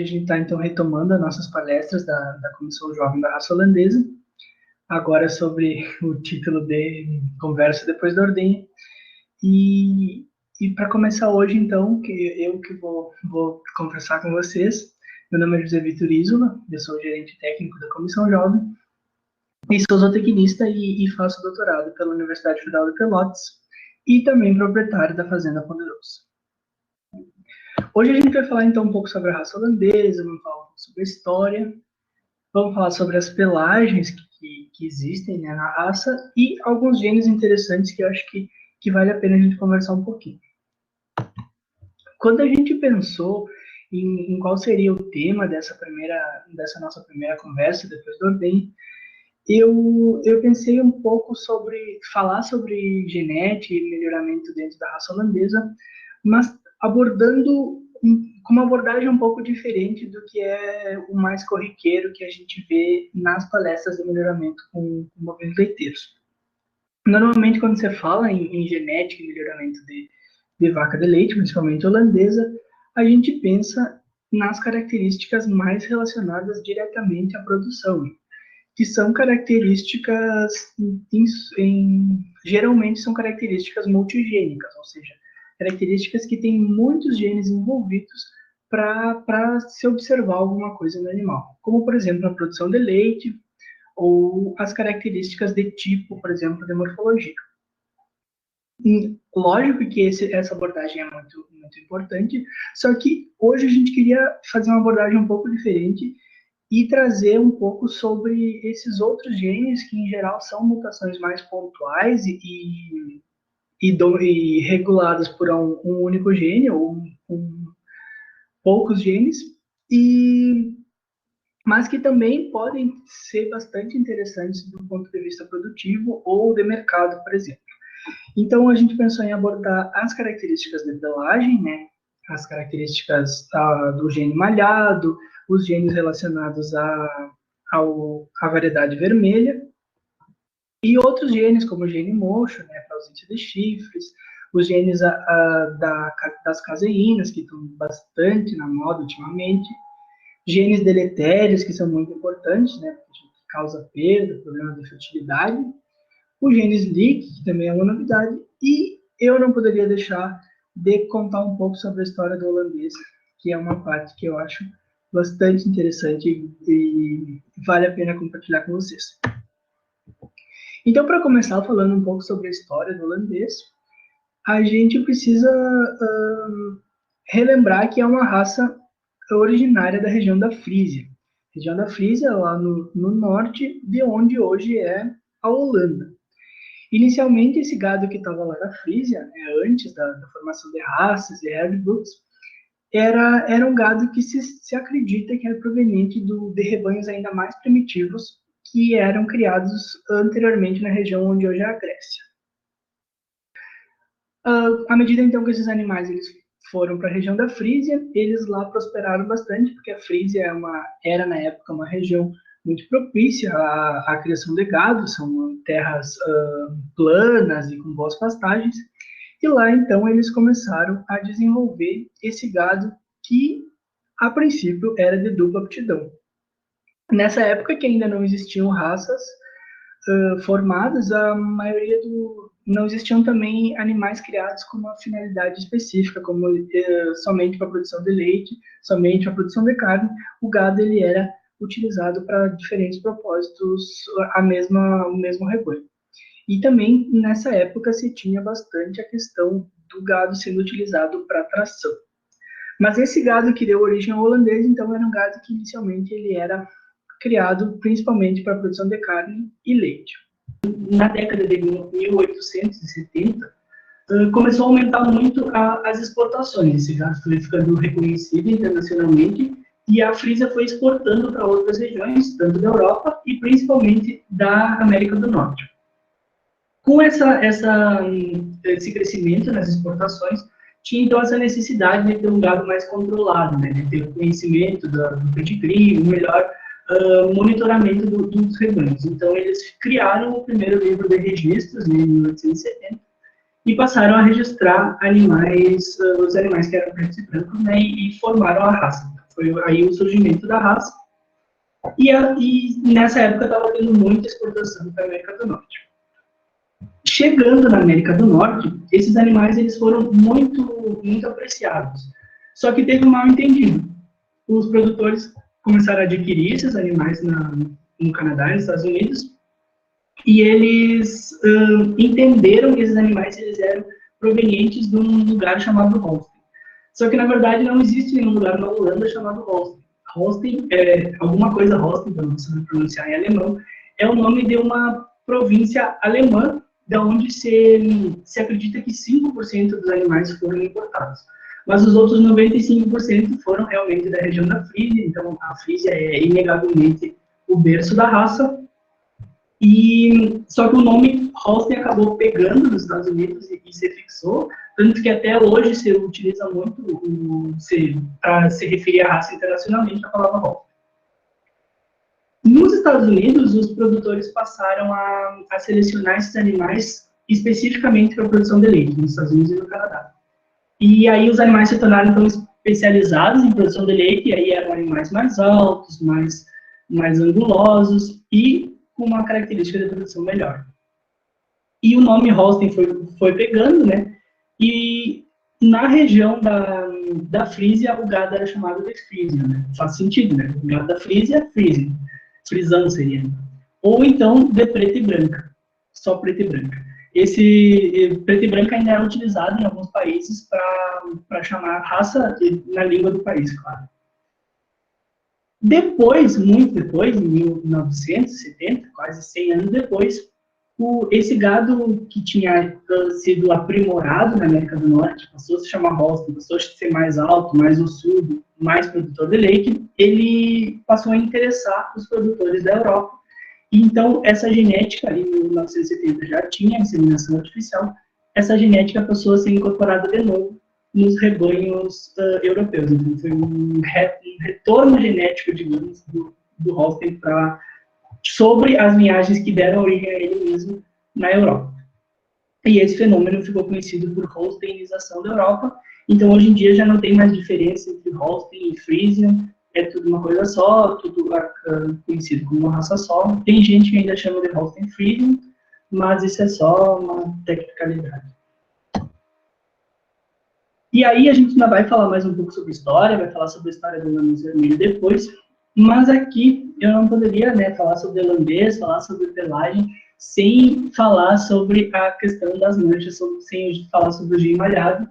A gente está, então, retomando as nossas palestras da Comissão Jovem da Raça Holandesa, agora sobre o título de Conversa Depois da Ordenha. E para começar hoje, então, que vou conversar com vocês, meu nome é José Vitor Isola, eu sou gerente técnico da Comissão Jovem, e sou zootecnista e faço doutorado pela Universidade Federal de Pelotas, e também proprietário da Fazenda Poderoso. Hoje a gente vai falar, então, um pouco sobre a raça holandesa, vamos falar um pouco sobre a história, vamos falar sobre as pelagens que existem, né, na raça e alguns genes interessantes que eu acho que vale a pena a gente conversar um pouquinho. Quando a gente pensou em qual seria o tema dessa nossa primeira conversa, depois do Ordem, eu pensei um pouco sobre falar sobre genética e melhoramento dentro da raça holandesa, mas abordando com uma abordagem um pouco diferente do que é o mais corriqueiro que a gente vê nas palestras de melhoramento com bovinos leiteiros. Normalmente, quando você fala em genética e melhoramento de vaca de leite, principalmente holandesa, a gente pensa nas características mais relacionadas diretamente à produção, que são características, geralmente são características multigênicas, ou seja, características que têm muitos genes envolvidos para se observar alguma coisa no animal, como, por exemplo, a produção de leite ou as características de tipo, por exemplo, de morfologia. Lógico que essa abordagem é muito, muito importante, só que hoje a gente queria fazer uma abordagem um pouco diferente e trazer um pouco sobre esses outros genes que, em geral, são mutações mais pontuais e reguladas por um único gene ou poucos genes, mas que também podem ser bastante interessantes do ponto de vista produtivo ou de mercado, por exemplo. Então, a gente pensou em abordar as características de pelagem, né? As características do gene malhado, os genes relacionados à variedade vermelha, e outros genes, como o gene mocho, né, para ausência de chifres, os genes das caseínas, que estão bastante na moda ultimamente, genes deletérios, que são muito importantes, né, porque causa perda, problema de fertilidade, os genes LIC, que também é uma novidade, e eu não poderia deixar de contar um pouco sobre a história do holandês, que é uma parte que eu acho bastante interessante e vale a pena compartilhar com vocês. Então, para começar falando um pouco sobre a história do holandês, a gente precisa relembrar que é uma raça originária da região da Frísia. A região da Frísia, lá no norte, de onde hoje é a Holanda. Inicialmente, esse gado que estava lá na Frísia, né, antes da formação de raças e herdbroods, era um gado que se acredita que era proveniente de rebanhos ainda mais primitivos que eram criados anteriormente na região onde hoje é a Grécia. À medida, então, que esses animais eles foram para a região da Frísia, eles lá prosperaram bastante, porque a Frísia era, na época, uma região muito propícia à criação de gado, são terras planas e com boas pastagens, e lá, então, eles começaram a desenvolver esse gado que, a princípio, era de dupla aptidão. Nessa época que ainda não existiam raças formadas, a maioria não existiam também animais criados com uma finalidade específica, como somente para a produção de leite, somente para a produção de carne. O gado ele era utilizado para diferentes propósitos, o mesmo rebanho. E também, nessa época, se tinha bastante a questão do gado sendo utilizado para tração. Mas esse gado que deu origem ao holandês, então, era um gado que inicialmente ele era criado principalmente para a produção de carne e leite. Na década de 1870, começou a aumentar muito as exportações. Esse gado foi ficando reconhecido internacionalmente e a Frísia foi exportando para outras regiões, tanto da Europa e principalmente da América do Norte. Com esse crescimento nas exportações, tinha então essa necessidade de ter um gado mais controlado, né, de ter o conhecimento do pedigree, o melhor monitoramento dos rebanhos. Então, eles criaram o primeiro livro de registros, em 1870, e passaram a registrar os animais que eram pretos e brancos, né, e formaram a raça. Foi aí o surgimento da raça. E nessa época estava tendo muita exportação para a América do Norte. Chegando na América do Norte, esses animais eles foram muito apreciados. Só que teve um mal-entendido. Os produtores começaram a adquirir esses animais no Canadá e nos Estados Unidos, e eles entenderam que esses animais eles eram provenientes de um lugar chamado Holstein. Só que, na verdade, não existe nenhum lugar na Holanda chamado Holstein. Holstein, alguma coisa Holstein, para não saber pronunciar em alemão, é o nome de uma província alemã, de onde se acredita que 5% dos animais foram importados. Mas os outros 95% foram realmente da região da Frísia, então a Frísia é inegavelmente o berço da raça. E só que o nome Holstein acabou pegando nos Estados Unidos e se fixou, tanto que até hoje se utiliza muito para se referir à raça internacionalmente a palavra Holstein. Nos Estados Unidos, os produtores passaram a selecionar esses animais especificamente para a produção de leite, nos Estados Unidos e no Canadá. E aí os animais se tornaram então especializados em produção de leite, e aí eram animais mais altos, mais angulosos e com uma característica de produção melhor. E o nome Holstein foi pegando, né? E na região da Frísia, o gado era chamado de Frisian, né? Faz sentido, né? O gado da Frísia, Frisian. Frisão seria. Ou então de preta e branca. Só preta e branca. Esse preto e branco ainda é utilizado em alguns países para chamar raça na língua do país, claro. Depois, muito depois, em 1970, quase 100 anos depois, esse gado que tinha sido aprimorado na América do Norte, passou a se chamar Holstein, passou a ser mais alto, mais ossudo, mais produtor de leite, ele passou a interessar os produtores da Europa. Então, essa genética, ali em 1970 já tinha a inseminação artificial, essa genética passou a ser incorporada de novo nos rebanhos europeus. Então, foi um retorno genético, digamos, do Holstein sobre as linhagens que deram origem a ele mesmo na Europa. E esse fenômeno ficou conhecido por Holsteinização da Europa. Então, hoje em dia, já não tem mais diferença entre Holstein e Friesian, é tudo uma coisa só, tudo conhecido como uma raça só. Tem gente que ainda chama de Holstein Friesian, mas isso é só uma tecnicalidade. E aí a gente ainda vai falar mais um pouco sobre história, vai falar sobre a história do holandês vermelho depois, mas aqui eu não poderia, né, falar sobre holandês, falar sobre pelagem, sem falar sobre a questão das manchas, sem falar sobre o gem malhado,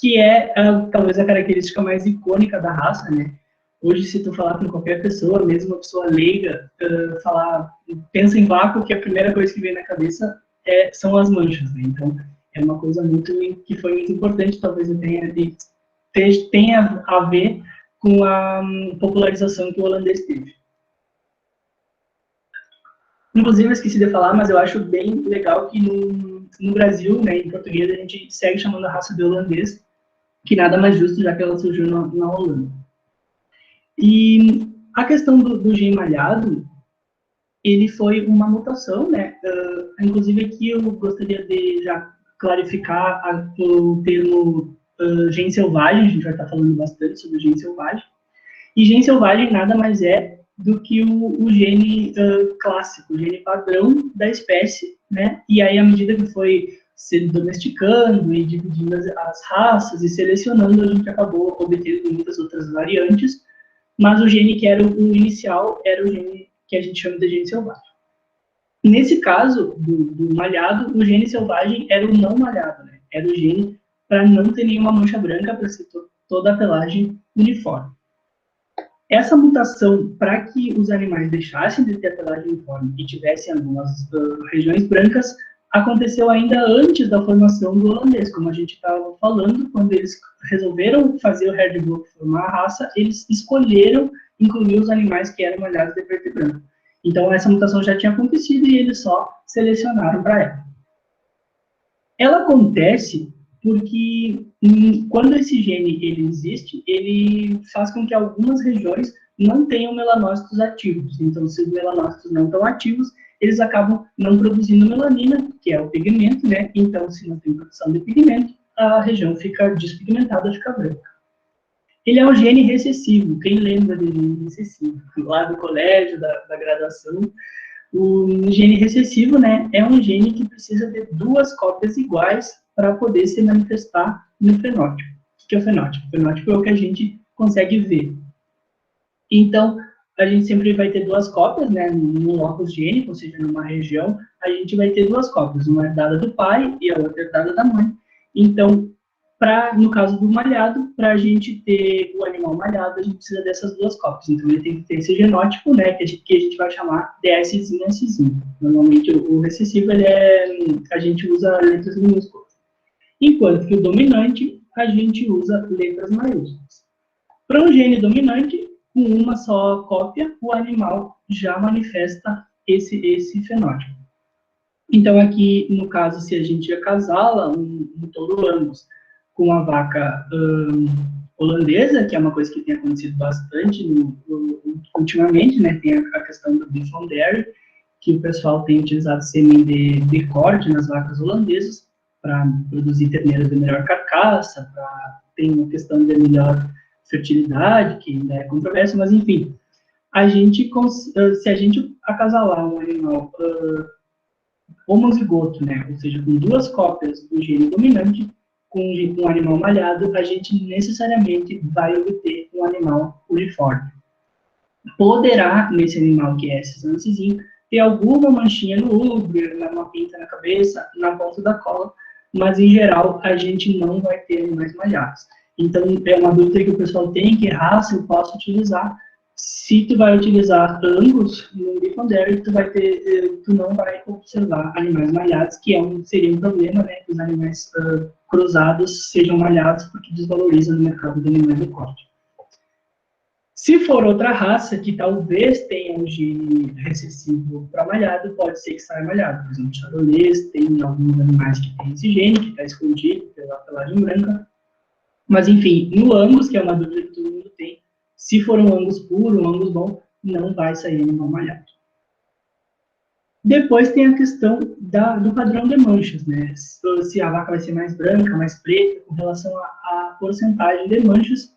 que é talvez a característica mais icônica da raça, né? Hoje, se tu falar com qualquer pessoa, mesmo uma pessoa leiga, pensa em vácuo, que a primeira coisa que vem na cabeça são as manchas, né? Então, é uma coisa que foi muito importante, talvez tenha a ver com a popularização que o holandês teve. Inclusive, eu esqueci de falar, mas eu acho bem legal que no Brasil, né, em português, a gente segue chamando a raça de holandês, que nada mais justo, já que ela surgiu na Holanda. E a questão do gem malhado, ele foi uma mutação, né? Inclusive aqui eu gostaria de já clarificar o termo gene selvagem, a gente vai estar falando bastante sobre o gene selvagem. E gene selvagem nada mais é do que o gene clássico, o gene padrão da espécie, né? E aí, à medida que foi se domesticando e dividindo as raças e selecionando, a gente acabou obtendo muitas outras variantes, mas o gene que era o inicial era o gene que a gente chama de gene selvagem. Nesse caso do malhado, o gene selvagem era o não malhado, né? Era o gene para não ter nenhuma mancha branca, para ser toda a pelagem uniforme. Essa mutação, para que os animais deixassem de ter a pelagem uniforme e tivessem algumas regiões brancas, aconteceu ainda antes da formação do holandês, como a gente estava falando, quando eles resolveram fazer o herdbook formar a raça, eles escolheram incluir os animais que eram malhados de preto e branco. Então, essa mutação já tinha acontecido e eles só selecionaram para ela. Ela acontece porque quando esse gene ele existe, ele faz com que algumas regiões não tenham melanócitos ativos. Então, se os melanócitos não estão ativos, eles acabam não produzindo melanina, que é o pigmento, né? Então, se não tem produção de pigmento, a região fica despigmentada, fica branca. Ele é um gene recessivo. Quem lembra de gene recessivo? Lá do colégio, da graduação, o gene recessivo, né, é um gene que precisa de duas cópias iguais para poder se manifestar no fenótipo. O que é o fenótipo? O fenótipo é o que a gente consegue ver. Então, a gente sempre vai ter duas cópias, né, no locus gênico, ou seja, numa região, a gente vai ter duas cópias, uma herdada do pai e a outra herdada da mãe. Então, no caso do malhado, para a gente ter o animal malhado, a gente precisa dessas duas cópias. Então, ele tem que ter esse genótipo, né, que a gente vai chamar de Szinho, Szinho. Normalmente, o recessivo, a gente usa letras minúsculas. Enquanto que o dominante, a gente usa letras maiúsculas. Para um gene dominante, com uma só cópia, o animal já manifesta esse fenótipo. Então, aqui, no caso, se a gente acasala um touro Angus com a vaca holandesa, que é uma coisa que tem acontecido bastante ultimamente, né? Tem a questão do beef on dairy, que o pessoal tem utilizado sêmen de corte nas vacas holandesas para produzir terneiras de melhor carcaça, tem uma questão de melhor fertilidade, que ainda é controversa, mas enfim, se a gente acasalar um animal homozigoto, né, ou seja, com duas cópias do gene dominante, com um animal malhado, a gente necessariamente vai obter um animal uniforme. Poderá, nesse animal que é esse lancezinho, ter alguma manchinha no úbrio, uma pinta na cabeça, na ponta da cola, mas, em geral, a gente não vai ter animais malhados. Então, é uma dúvida que o pessoal tem, que raça eu posso utilizar. Se tu vai utilizar Angus no beef on dairy, tu não vai observar animais malhados, que seria um problema, né, que os animais cruzados sejam malhados, porque desvaloriza no mercado de animais de corte. Se for outra raça que talvez tenha um gene recessivo para malhado, pode ser que saia malhado. Por exemplo, chardonnays, tem alguns animais que têm esse gene, que está escondido pela pelagem branca. Mas, enfim, no Angus, que é uma dúvida que todo mundo tem, se for um Angus puro, um Angus bom, não vai sair animal malhado. Depois tem a questão do padrão de manchas, né? Se a vaca vai ser mais branca, mais preta, com relação à porcentagem de manchas.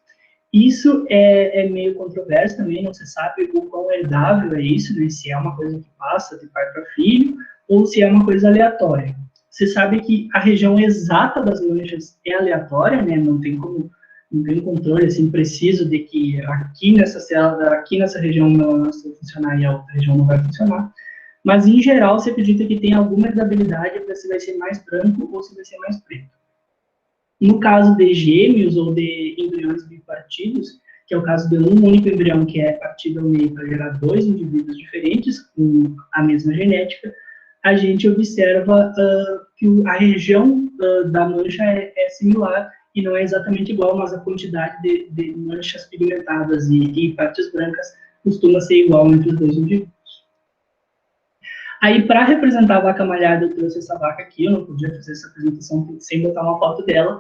Isso é meio controverso também, não se sabe o quão herdável é isso, né? Se é uma coisa que passa de pai para filho, ou se é uma coisa aleatória. Você sabe que a região exata das manchas é aleatória, né? Não tem um controle assim preciso de que aqui nessa célula, aqui nessa região não vai funcionar e a outra região não vai funcionar. Mas, em geral, se acredita que tem alguma herdabilidade para se vai ser mais branco ou se vai ser mais preto. No caso de gêmeos ou de embriões bipartidos, que é o caso de um único embrião que é partido ao meio para gerar dois indivíduos diferentes, com a mesma genética, a gente observa que a região da mancha é similar e não é exatamente igual, mas a quantidade de manchas pigmentadas e partes brancas costuma ser igual entre os dois indivíduos. Aí, para representar a vaca malhada, eu trouxe essa vaca aqui, eu não podia fazer essa apresentação sem botar uma foto dela.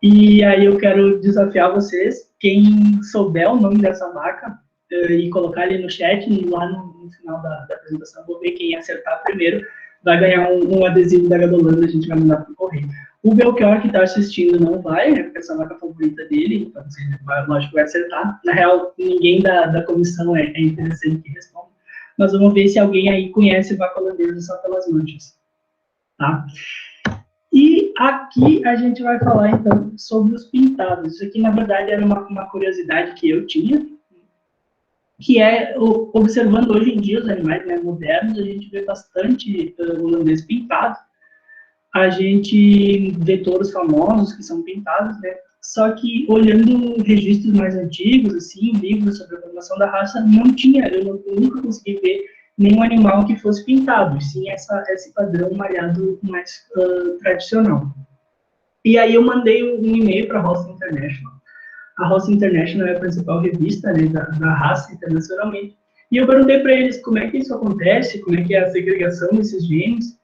E aí eu quero desafiar vocês, quem souber o nome dessa vaca, e colocar ali no chat, e lá no final da apresentação, vou ver quem acertar primeiro, vai ganhar um adesivo da Gadolanda, a gente vai mandar para o correio. O Belchior, que está assistindo, não vai, né, porque essa vaca favorita dele, então, lógico, vai acertar. Na real, ninguém da comissão é interessante que responda. Mas vamos ver se alguém aí conhece vaca holandesa só pelas manchas. Tá? E aqui a gente vai falar, então, sobre os pintados. Isso aqui, na verdade, era uma curiosidade que eu tinha, que é, observando hoje em dia os animais, né, modernos, a gente vê bastante holandês pintado. A gente vê touros famosos que são pintados, né? Só que, olhando registros mais antigos, assim, livros sobre a formação da raça, não tinha, eu nunca consegui ver nenhum animal que fosse pintado, sim esse padrão malhado mais tradicional. E aí eu mandei um e-mail para a Roça International. A Roça International é a principal revista, né, da raça internacionalmente. E eu perguntei para eles como é que isso acontece, como é que é a segregação desses genes,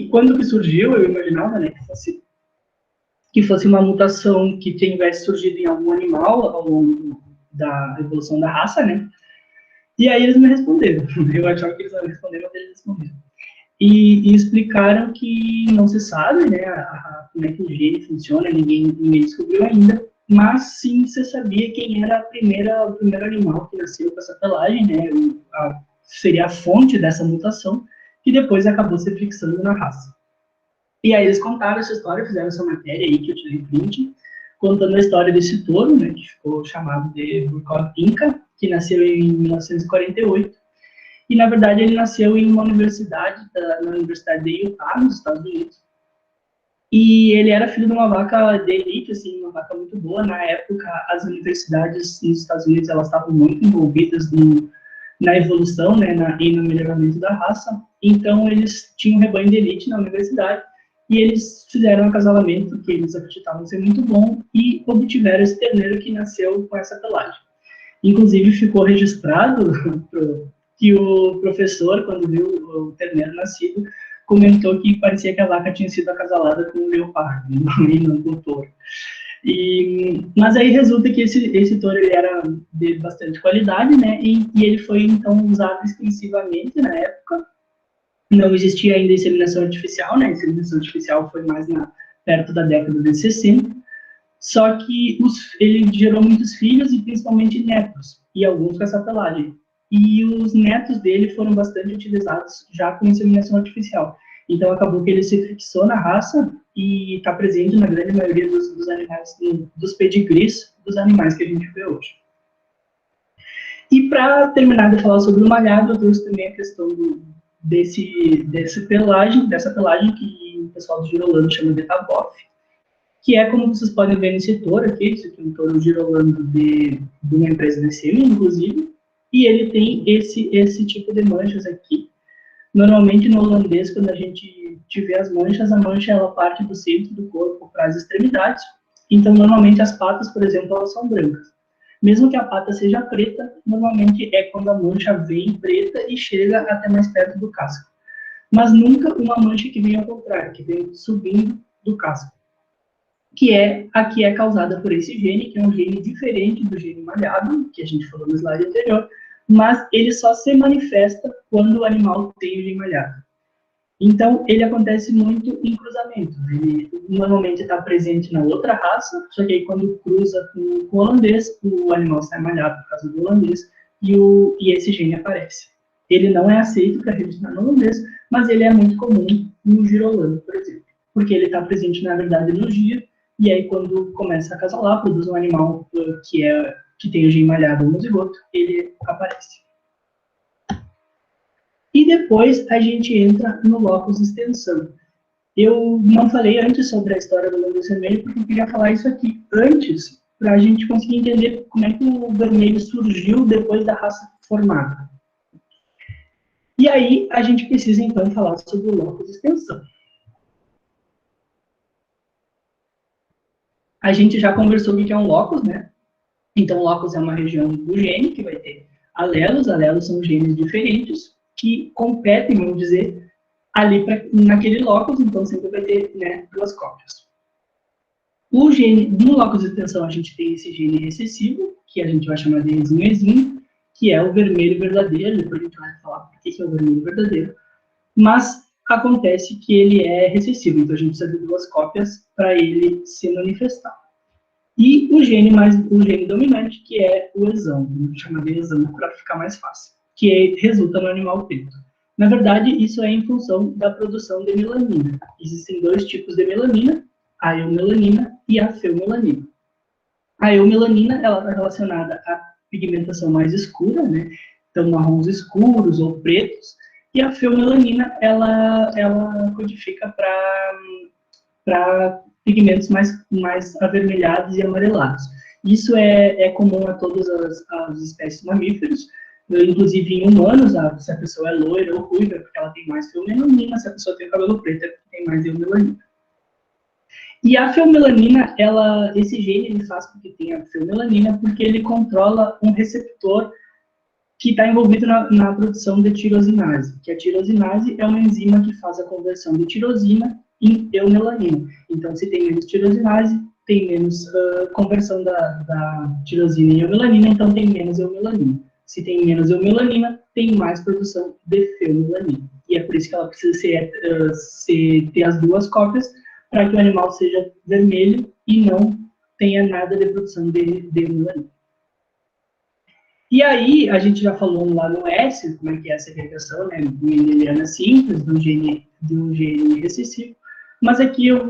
quando que surgiu, eu imaginava, né, que fosse uma mutação que tivesse surgido em algum animal ao longo da evolução da raça, né? E aí eles me responderam. Eu achava que eles não responderam, mas eles responderam. E explicaram que não se sabe, né, como é que o gene funciona, ninguém descobriu ainda, mas sim você sabia quem era o primeiro animal que nasceu com essa pelagem, né? Seria a fonte dessa mutação, que depois acabou se fixando na raça. E aí eles contaram essa história, fizeram essa matéria aí que eu tirei print, contando a história desse touro, né, que ficou chamado de Burkov Inca, que nasceu em 1948. E, na verdade, ele nasceu em uma universidade, na Universidade de Utah, nos Estados Unidos. E ele era filho de uma vaca de elite, assim, uma vaca muito boa. Na época, as universidades nos Estados Unidos, elas estavam muito envolvidas na evolução, né, e no melhoramento da raça. Então, eles tinham um rebanho de elite na universidade e eles fizeram um acasalamento que eles acreditavam ser muito bom e obtiveram esse terneiro que nasceu com essa pelagem. Inclusive, ficou registrado que o professor, quando viu o terneiro nascido, comentou que parecia que a vaca tinha sido acasalada com um leopardo, e não com o touro. Mas aí resulta que esse touro ele era de bastante qualidade, né? E ele foi, então, usado extensivamente na época. Não existia ainda inseminação artificial, né? A inseminação artificial foi mais perto da década de 60. Só que ele gerou muitos filhos e principalmente netos, e alguns com essa pelagem. E os netos dele foram bastante utilizados já com inseminação artificial. Então acabou que ele se fixou na raça e está presente na grande maioria dos animais, dos pedigrees dos animais que a gente vê hoje. E para terminar de falar sobre o malhado, eu trouxe também a questão dessa pelagem que o pessoal do Girolando chama de tabof, que é como vocês podem ver nesse touro aqui, esse aqui é um touro girolando de uma empresa de sêmen, inclusive, e ele tem esse tipo de manchas aqui. Normalmente no holandês, quando a gente tiver as manchas, a mancha ela parte do centro do corpo para as extremidades, então normalmente as patas, por exemplo, elas são brancas. Mesmo que a pata seja preta, normalmente é quando a mancha vem preta e chega até mais perto do casco. Mas nunca uma mancha que vem ao contrário, que vem subindo do casco, que é a que é causada por esse gene, que é um gene diferente do gene malhado, que a gente falou no slide anterior, mas ele só se manifesta quando o animal tem o gene malhado. Então, ele acontece muito em cruzamentos. Ele normalmente está presente na outra raça, só que aí quando cruza com o holandês, o animal sai malhado por causa do holandês, e esse gene aparece. Ele não é aceito para registrar no holandês, mas ele é muito comum no girolando, por exemplo, porque ele está presente, na verdade, no giro, e aí quando começa a acasalar, produz um animal que tem o gene malhado homozigoto, ele aparece. E depois a gente entra no locus de extensão. Eu não falei antes sobre a história do holandês vermelho, porque eu queria falar isso aqui antes, para a gente conseguir entender como é que o vermelho surgiu depois da raça formada. E aí a gente precisa então falar sobre o locus de extensão. A gente já conversou o que é um locus, né? Então, o locus é uma região do gene que vai ter alelos. Alelos são genes diferentes que competem, vamos dizer, ali naquele locus, então sempre vai ter, né, duas cópias. O gene, no locus de extensão, a gente tem esse gene recessivo, que a gente vai chamar de exinho, que é o vermelho verdadeiro, depois a gente vai falar por que é o vermelho verdadeiro, mas acontece que ele é recessivo, então a gente precisa de duas cópias para ele se manifestar. E o gene dominante, que é o exão, vamos chamar de exão para ficar mais fácil, que resulta no animal preto. Na verdade, isso é em função da produção de melanina. Existem dois tipos de melanina, a eumelanina e a feumelanina. A eumelanina ela está relacionada à pigmentação mais escura, né? Então marrons escuros ou pretos, e a feumelanina ela codifica para pigmentos mais avermelhados e amarelados. Isso é comum a todas as espécies mamíferos, inclusive em humanos, se a pessoa é loira ou ruiva, é porque ela tem mais feumelanina, se a pessoa tem cabelo preto, é porque tem mais eumelanina. E a feumelanina, esse gene ele faz com que tenha feumelanina, porque ele controla um receptor que está envolvido na produção de tirosinase, que a tirosinase é uma enzima que faz a conversão de tirosina em eumelanina. Então, se tem menos tirosinase, tem menos conversão da tirosina em eumelanina, então tem menos eumelanina. Se tem menos eumelanina, tem mais produção de feumelanina. E é por isso que ela precisa ter as duas cópias, para que o animal seja vermelho e não tenha nada de produção de melanin. E aí, a gente já falou lá no S, como é que é a segregação, né, mendeliana simples, de um gene recessivo, mas aqui eu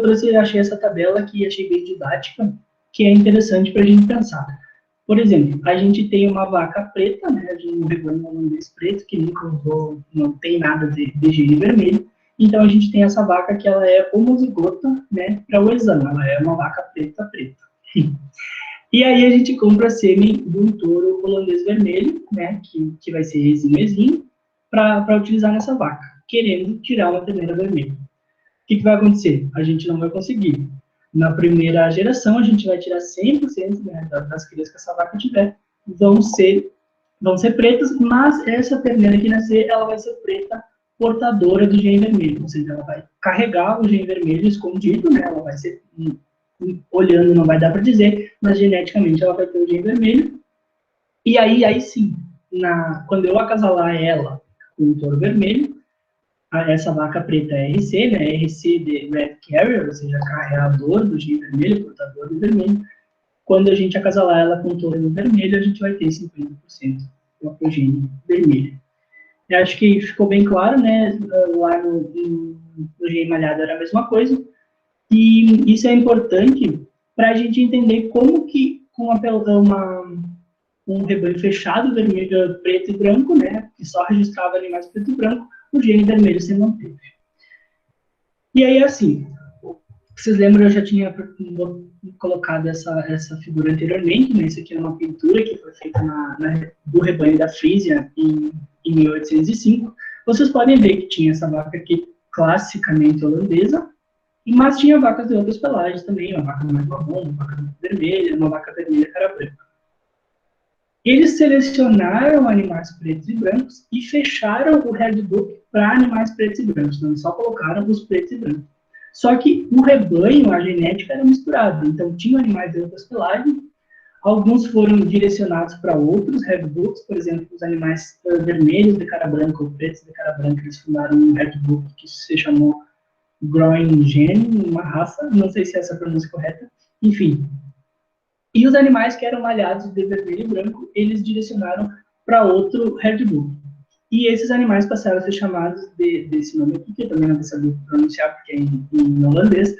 trouxe, achei essa tabela que achei bem didática, que é interessante para a gente pensar. Por exemplo, a gente tem uma vaca preta, né, de um rebanho holandês preto, que não tem nada de gene vermelho, então a gente tem essa vaca que ela é homozigota, né, para o exame, ela é uma vaca preta. E aí a gente compra sêmen de um touro holandês vermelho, né, que vai ser exime, para utilizar nessa vaca, querendo tirar uma terneira vermelha. O que vai acontecer? A gente não vai conseguir. Na primeira geração, a gente vai tirar 100%, né, das crias que essa vaca tiver, vão ser pretas, mas essa terneira que nascer, ela vai ser preta portadora do gene vermelho, ou seja, ela vai carregar o gene vermelho escondido, né, ela vai ser olhando não vai dar para dizer, mas geneticamente ela vai ter o gene vermelho. E aí sim, quando eu acasalar ela com o touro vermelho, essa vaca preta é RC, né? RC de Red Carrier, ou seja, carreador do gene vermelho, portador do vermelho. Quando a gente acasalar ela com o touro vermelho, a gente vai ter 50% do gene vermelho. Eu acho que ficou bem claro, né? Lá no gene malhado era a mesma coisa. E isso é importante para a gente entender como que com um rebanho fechado, vermelho, preto e branco, né, que só registrava animais preto e branco, o gene vermelho se manteve. E aí, assim, vocês lembram, eu já tinha colocado essa figura anteriormente, né, isso aqui é uma pintura que foi feita do rebanho da Frísia em 1805. Vocês podem ver que tinha essa vaca aqui, classicamente holandesa, mas tinha vacas de outras pelagens também, uma vaca mais marrom, uma vaca vermelha, uma vaca vermelha cara branca. Eles selecionaram animais pretos e brancos e fecharam o Redbook para animais pretos e brancos, não só colocaram os pretos e brancos. Só que o rebanho, a genética era misturada, então tinha animais de outras pelagens, alguns foram direcionados para outros Redbooks, por exemplo, os animais vermelhos de cara branca ou pretos de cara branca, eles fundaram um Redbook que se chamou Groningen, uma raça, não sei se essa é a pronúncia correta, enfim. E os animais que eram malhados de vermelho e branco, eles direcionaram para outro Red Bull. E esses animais passaram a ser chamados desse nome aqui, que eu também não vou saber pronunciar, porque é em holandês,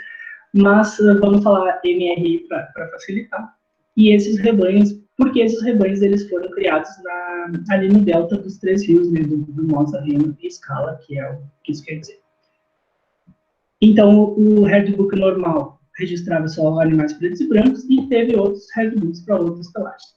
mas vamos falar MRI para facilitar. E esses rebanhos, porque esses rebanhos eles foram criados ali no delta dos três rios, né, do Mosa, Reno e Scala, que é o que isso quer dizer. Então, o Redbook normal registrava só animais pretos e brancos e teve outros Redbooks para outras pelagens.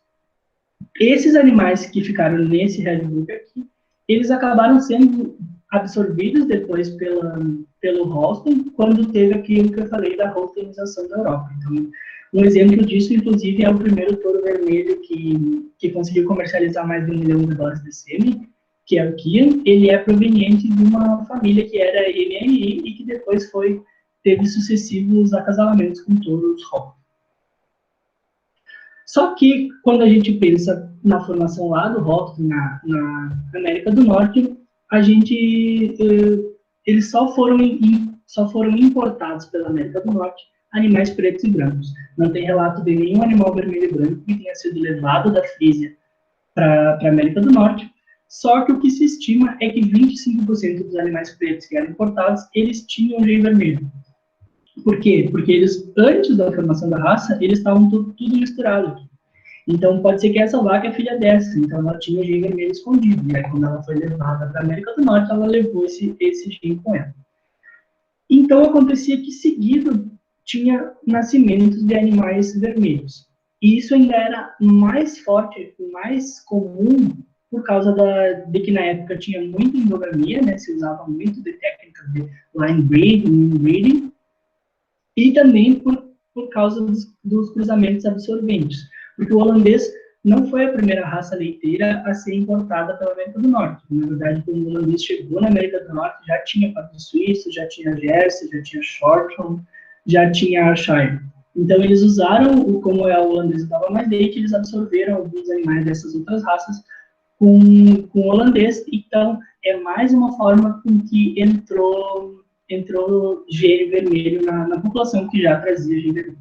Esses animais que ficaram nesse Redbook aqui, eles acabaram sendo absorvidos depois pelo Holstein, quando teve aquilo que eu falei da holsteinização da Europa. Então, um exemplo disso, inclusive, é o primeiro touro vermelho que conseguiu comercializar mais de 1 milhão de dólares de sêmen, que é o Kian. Ele é proveniente de uma família que era MRI e que depois teve sucessivos acasalamentos com touros Holstein. Só que, quando a gente pensa na formação lá do Holstein, na América do Norte, eles só foram importados pela América do Norte animais pretos e brancos. Não tem relato de nenhum animal vermelho e branco que tenha sido levado da Frísia para a América do Norte. Só que o que se estima é que 25% dos animais pretos que eram importados, eles tinham gene vermelho. Por quê? Porque eles, antes da formação da raça, eles estavam tudo misturado. Então, pode ser que essa vaca é filha dessa, então ela tinha o gene vermelho escondido. E aí, quando ela foi levada para a América do Norte, ela levou esse gene com ela. Então, acontecia que, seguido, tinha nascimentos de animais vermelhos. E isso ainda era mais forte, mais comum, por causa de que, na época, tinha muita endogamia, né? Se usava muito de técnicas de line breeding, inbreeding, e também por causa dos cruzamentos absorventes. Porque o holandês não foi a primeira raça leiteira a ser importada pela América do Norte. Na verdade, quando o holandês chegou na América do Norte, já tinha pato suíço, já tinha Jersey, já tinha Shorthorn, já tinha Shire. Então, eles usaram, como o holandês dava mais leite, eles absorveram alguns animais dessas outras raças com o holandês. Então, é mais uma forma com que entrou gene vermelho na população que já trazia gene vermelho.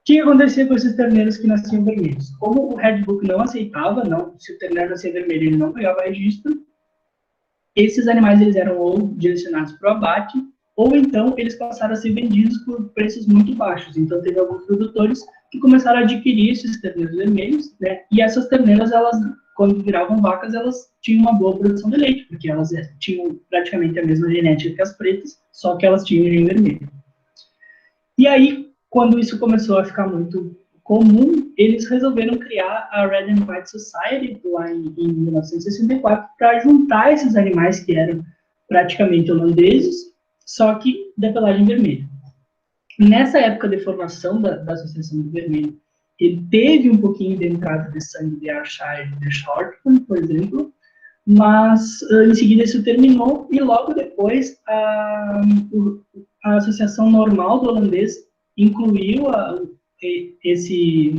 que acontecia com esses terneiros que nasciam vermelhos? Como o Red Book não aceitava, se o terneiro nascia vermelho, ele não pegava registro, esses animais eles eram ou direcionados para o abate, ou então eles passaram a ser vendidos por preços muito baixos. Então, teve alguns produtores que começaram a adquirir esses terneiros vermelhos, né? E essas terneiras, elas, quando viravam vacas, elas tinham uma boa produção de leite, porque elas tinham praticamente a mesma genética que as pretas, só que elas tinham gene vermelho. E aí, quando isso começou a ficar muito comum, eles resolveram criar a Red and White Society, lá em 1964, para juntar esses animais que eram praticamente holandeses, só que da pelagem vermelha. Nessa época de formação da Associação do Vermelho, ele teve um pouquinho de entrada de sangue de Ayrshire e de Shortland, por exemplo, mas em seguida isso terminou e logo depois a Associação Normal do Holandês incluiu esse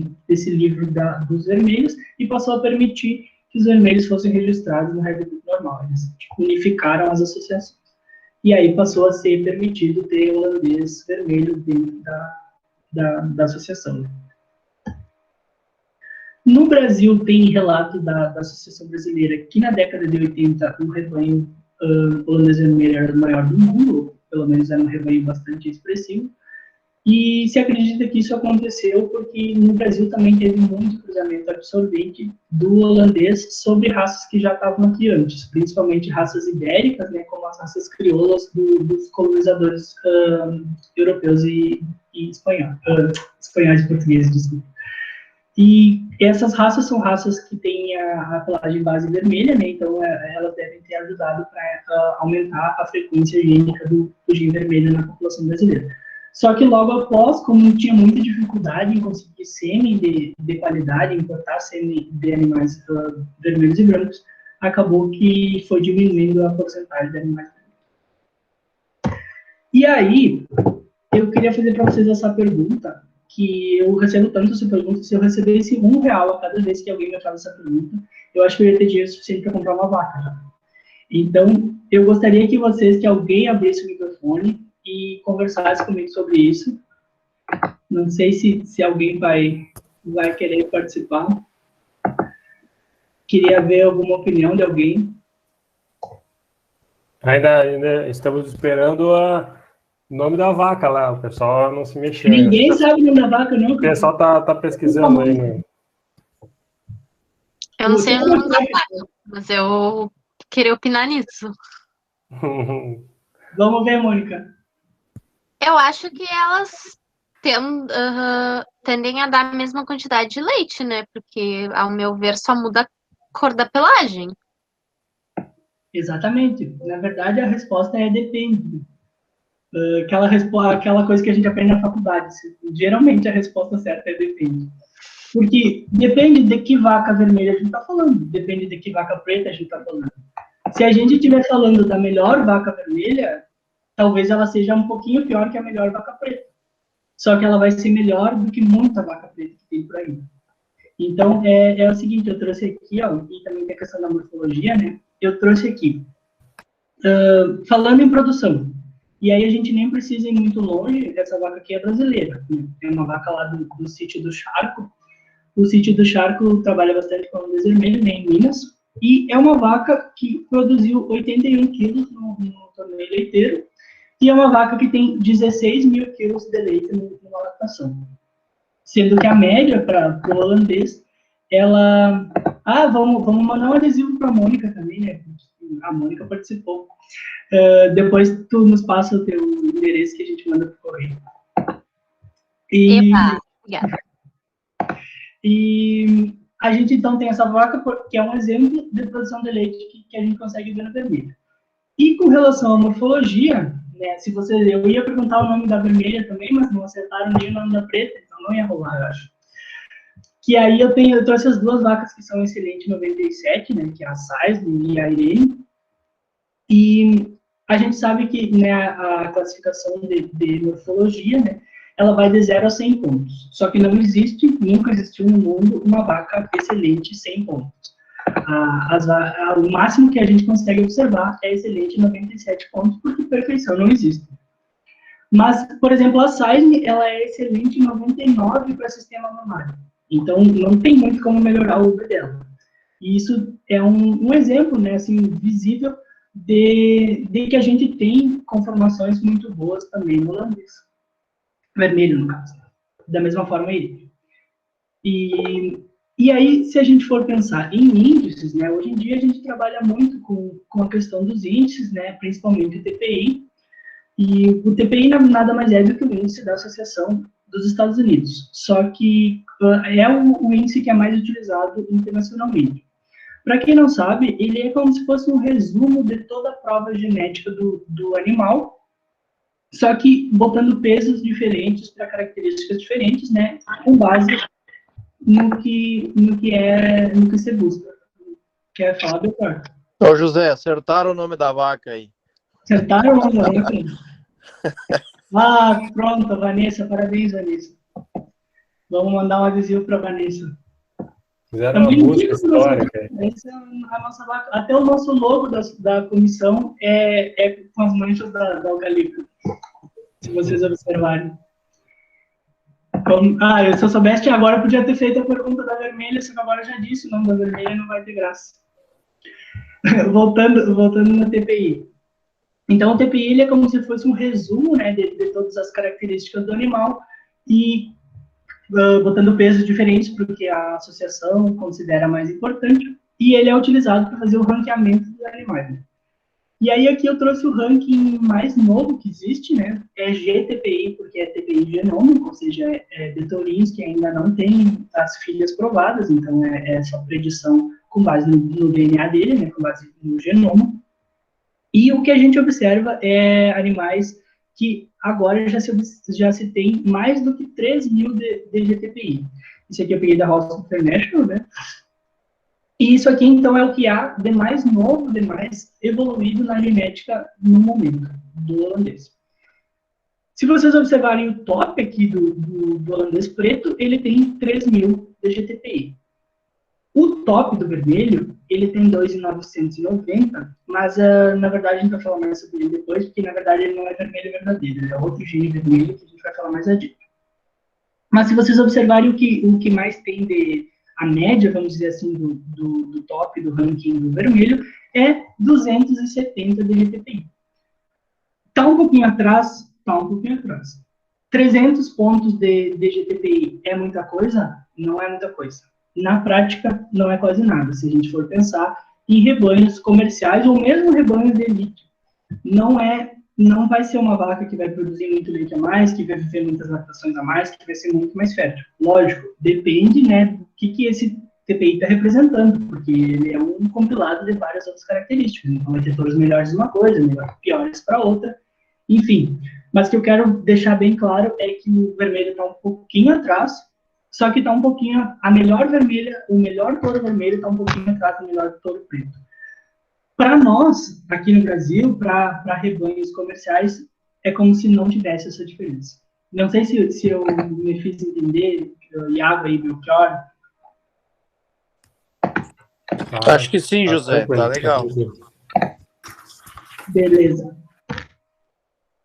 livro dos vermelhos e passou a permitir que os vermelhos fossem registrados no registro normal. Eles unificaram as associações. E aí passou a ser permitido ter holandês vermelho dentro da associação. No Brasil, tem relato da Associação Brasileira que na década de 80 o rebanho holandês vermelho era o maior do mundo, ou pelo menos era um rebanho bastante expressivo, e se acredita que isso aconteceu porque no Brasil também teve muito cruzamento absorvente do holandês sobre raças que já estavam aqui antes, principalmente raças ibéricas, né, como as raças crioulas dos colonizadores europeus e espanhóis e portugueses, desculpa. E essas raças são raças que têm a pelagem base vermelha, né, então elas devem ter ajudado para aumentar a frequência gênica do gene vermelho na população brasileira. Só que logo após, como tinha muita dificuldade em conseguir sêmen de qualidade, importar sêmen de animais vermelhos e brancos, acabou que foi diminuindo a porcentagem de animais vermelhos. E aí, eu queria fazer para vocês essa pergunta, que eu recebo tanto essa pergunta, se eu recebesse R$1 a cada vez que alguém me faz essa pergunta, eu acho que eu ia ter dinheiro suficiente para comprar uma vaca. Já. Então, eu gostaria que vocês, que alguém abrisse o microfone e conversasse comigo sobre isso. Não sei se alguém vai querer participar. Queria ver alguma opinião de alguém. Ainda estamos esperando o nome da vaca lá, o pessoal não se mexeu. Ninguém sabe o nome da vaca, não. O pessoal tá pesquisando aí, né? Eu não sei o nome da vaca, mas eu queria opinar nisso. Vamos ver, Mônica. Eu acho que elas tendem a dar a mesma quantidade de leite, né? Porque, ao meu ver, só muda a cor da pelagem. Exatamente. Na verdade, a resposta é depende. Aquela coisa que a gente aprende na faculdade. Geralmente, a resposta certa é depende. Porque depende de que vaca vermelha a gente está falando. Depende de que vaca preta a gente está falando. Se a gente estiver falando da melhor vaca vermelha, talvez ela seja um pouquinho pior que a melhor vaca preta. Só que ela vai ser melhor do que muita vaca preta que tem por aí. Então, é o seguinte, eu trouxe aqui, ó, e também tem a questão da morfologia, né? Eu trouxe aqui, falando em produção, e aí a gente nem precisa ir muito longe, essa vaca aqui é brasileira, né? É uma vaca lá do sítio do Charco. O sítio do Charco trabalha bastante com holandês vermelho, né, em Minas, e é uma vaca que produziu 81 quilos no torneio leiteiro, e é uma vaca que tem 16 mil quilos de leite numa lactação. Sendo que a média para o holandês, ela... vamos mandar um adesivo para a Mônica também, né? A Mônica participou. Depois tu nos passa o teu endereço que a gente manda por correio. Epa, obrigada. E a gente, então, tem essa vaca que é um exemplo de produção de leite que a gente consegue ver na vermelha. E com relação à morfologia, né, eu ia perguntar o nome da vermelha também, mas não acertaram nem o nome da preta, então não ia rolar, eu acho. Que aí eu trouxe as duas vacas que são excelentes 97, né, que é a Saismo e a Irene. E a gente sabe que, né, a classificação de morfologia, né, ela vai de 0 a 100 pontos. Só que nunca existiu no mundo uma vaca excelente 100 pontos. O máximo que a gente consegue observar é excelente 97 pontos, porque perfeição não existe. Mas, por exemplo, a Size, ela é excelente em 99 para sistema mamário. Então, não tem muito como melhorar o UV dela. E isso é um exemplo, né, assim, visível de que a gente tem conformações muito boas também no holandês. Vermelho, no caso. Da mesma forma ele. E aí, se a gente for pensar em índices, né, hoje em dia a gente trabalha muito com a questão dos índices, né, principalmente o TPI, e o TPI nada mais é do que o índice da Associação dos Estados Unidos, só que é o índice que é mais utilizado internacionalmente. Para quem não sabe, ele é como se fosse um resumo de toda a prova genética do animal, só que botando pesos diferentes para características diferentes, né, com base no que se busca. Quer falar, Beltrão? Ô, José, acertaram o nome da vaca aí. Acertaram ou não? Ah, pronto, Vanessa, parabéns, Vanessa. Vamos mandar um adesivo para Vanessa. Fizeram uma música histórica. Essa é a nossa vaca. Até o nosso logo da comissão é com as manchas da eucalipto, se vocês observarem. Se eu soubesse agora, eu podia ter feito a pergunta da vermelha, só que agora eu já disse, o nome da vermelha não vai ter graça. voltando no TPI. Então, o TPI ele é como se fosse um resumo, né, de todas as características do animal e botando pesos diferentes porque a associação considera mais importante, e ele é utilizado para fazer o ranqueamento dos animais. Né? E aí aqui eu trouxe o ranking mais novo que existe, né? É GTPI, porque é TPI genômico, ou seja, de tourinhos que ainda não tem as filhas provadas, então é só predição com base no DNA dele, né? Com base no genoma. E o que a gente observa é animais que agora já se tem mais do que 3 mil de GTPI. Isso aqui eu peguei da House International, né? E isso aqui, então, é o que há de mais novo, de mais evoluído na genética no momento, do holandês. Se vocês observarem o top aqui do holandês preto, ele tem 3 mil de GTPI. O top do vermelho, ele tem 2.990, mas, na verdade, a gente vai falar mais sobre ele depois, porque, na verdade, ele não é vermelho verdadeiro, ele é outro gene vermelho que a gente vai falar mais adiante. Mas, se vocês observarem o que mais tem a média, vamos dizer assim, do top, do ranking do vermelho, é 270 de GTPI. Está um pouquinho atrás? Está um pouquinho atrás. 300 pontos de GTPI é muita coisa? Não é muita coisa. Na prática, não é quase nada, se a gente for pensar em rebanhos comerciais ou mesmo rebanhos de elite. Não vai ser uma vaca que vai produzir muito leite a mais, que vai viver muitas lactações a mais, que vai ser muito mais fértil. Lógico, depende, né, do que esse TPI está representando, porque ele é um compilado de várias outras características. Então, vai ter todos os melhores de uma coisa, piores para outra, enfim. Mas o que eu quero deixar bem claro é que o vermelho está um pouquinho atrás, só que está um pouquinho, a melhor vermelha, o melhor touro vermelho está um pouquinho atrás do melhor touro preto. Para nós, aqui no Brasil, para rebanhos comerciais, é como se não tivesse essa diferença. Não sei se eu me fiz entender, Iago e Belchior. Acho que sim, José, tá legal. Beleza.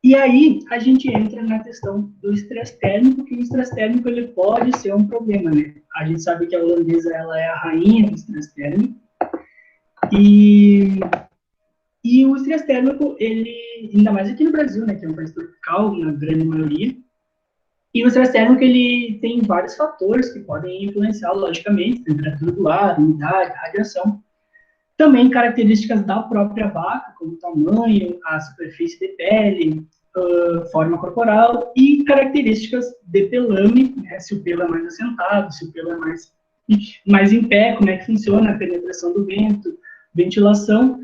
E aí, a gente entra na questão do estresse térmico, que o estresse térmico ele pode ser um problema, né? A gente sabe que a holandesa ela é a rainha do estresse térmico, e o estresse térmico, ele, ainda mais aqui no Brasil, né, que é um país tropical, na grande maioria, e o estresse térmico, ele tem vários fatores que podem influenciar, logicamente, temperatura do ar, umidade, radiação. Também características da própria vaca, como o tamanho, a superfície de pele, forma corporal, e características de pelame, né, se o pelo é mais assentado, se o pelo é mais em pé, como é que funciona a penetração do vento, ventilação.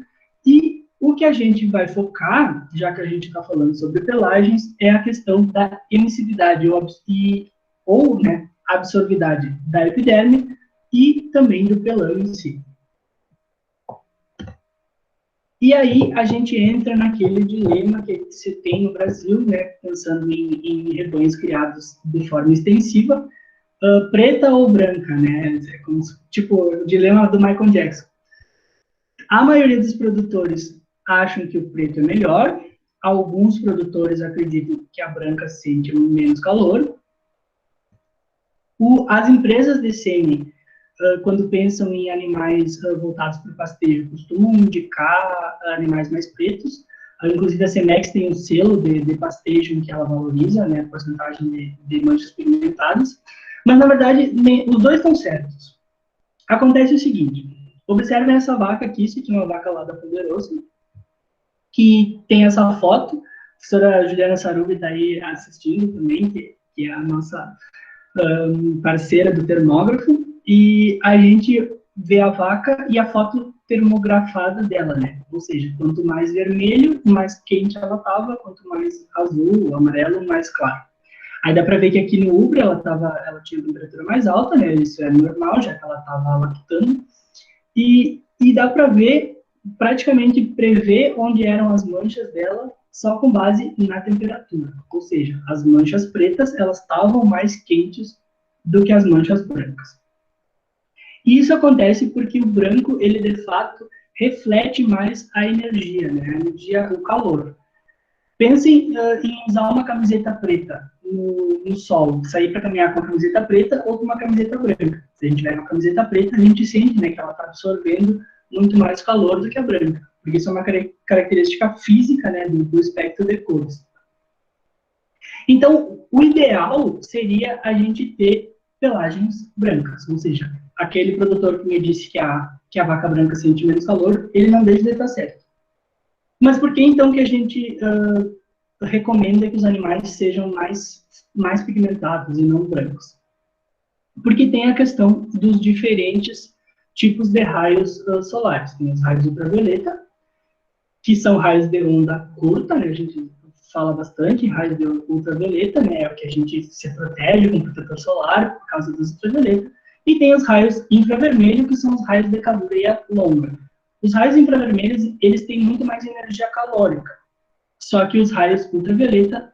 E o que a gente vai focar, já que a gente está falando sobre pelagens, é a questão da emissividade ou absorvidade da epiderme e também do pelame em si. E aí a gente entra naquele dilema que se tem no Brasil, né, pensando em rebanhos criados de forma extensiva, preta ou branca, né, tipo o dilema do Michael Jackson. A maioria dos produtores acham que o preto é melhor, alguns produtores acreditam que a branca sente menos calor. As empresas de sêmen, quando pensam em animais voltados para o pastejo, costumam indicar animais mais pretos. Inclusive, a Semex tem um selo de pastejo em que ela valoriza, né, a porcentagem de manchas pigmentadas. Mas, na verdade, os dois estão certos. Acontece o seguinte, observem essa vaca aqui, isso aqui é uma vaca lá da Poderosa, que tem essa foto. A professora Juliana Sarubi está aí assistindo também, que é a nossa parceira do termógrafo, e a gente vê a vaca e a foto termografada dela, né? Ou seja, quanto mais vermelho, mais quente ela estava, quanto mais azul, amarelo, mais claro. Aí dá para ver que aqui no útero ela tinha temperatura mais alta, né? Isso é normal, já que ela estava lactando. E dá para ver, praticamente prever onde eram as manchas dela só com base na temperatura. Ou seja, as manchas pretas, elas estavam mais quentes do que as manchas brancas. E isso acontece porque o branco, ele de fato reflete mais a energia, né? A energia, o calor. Pensem em usar uma camiseta preta no sol, sair para caminhar com a camiseta preta ou com uma camiseta branca. Se a gente tiver uma camiseta preta, a gente sente, né, que ela está absorvendo muito mais calor do que a branca, porque isso é uma característica física, né, do espectro de cores. Então, o ideal seria a gente ter pelagens brancas, ou seja, aquele produtor que me disse que a vaca branca sente menos calor, ele não deixa de estar certo. Mas por que então que a gente recomenda que os animais sejam mais pigmentados e não brancos? Porque tem a questão dos diferentes tipos de raios solares. Tem os raios ultravioleta, que são raios de onda curta, né? A gente fala bastante em raios de ultravioleta, né? É o que a gente se protege com protetor solar por causa dos ultravioleta. E tem os raios infravermelho, que são os raios de cadeia longa. Os raios infravermelhos, eles têm muito mais energia calórica, só que os raios ultravioleta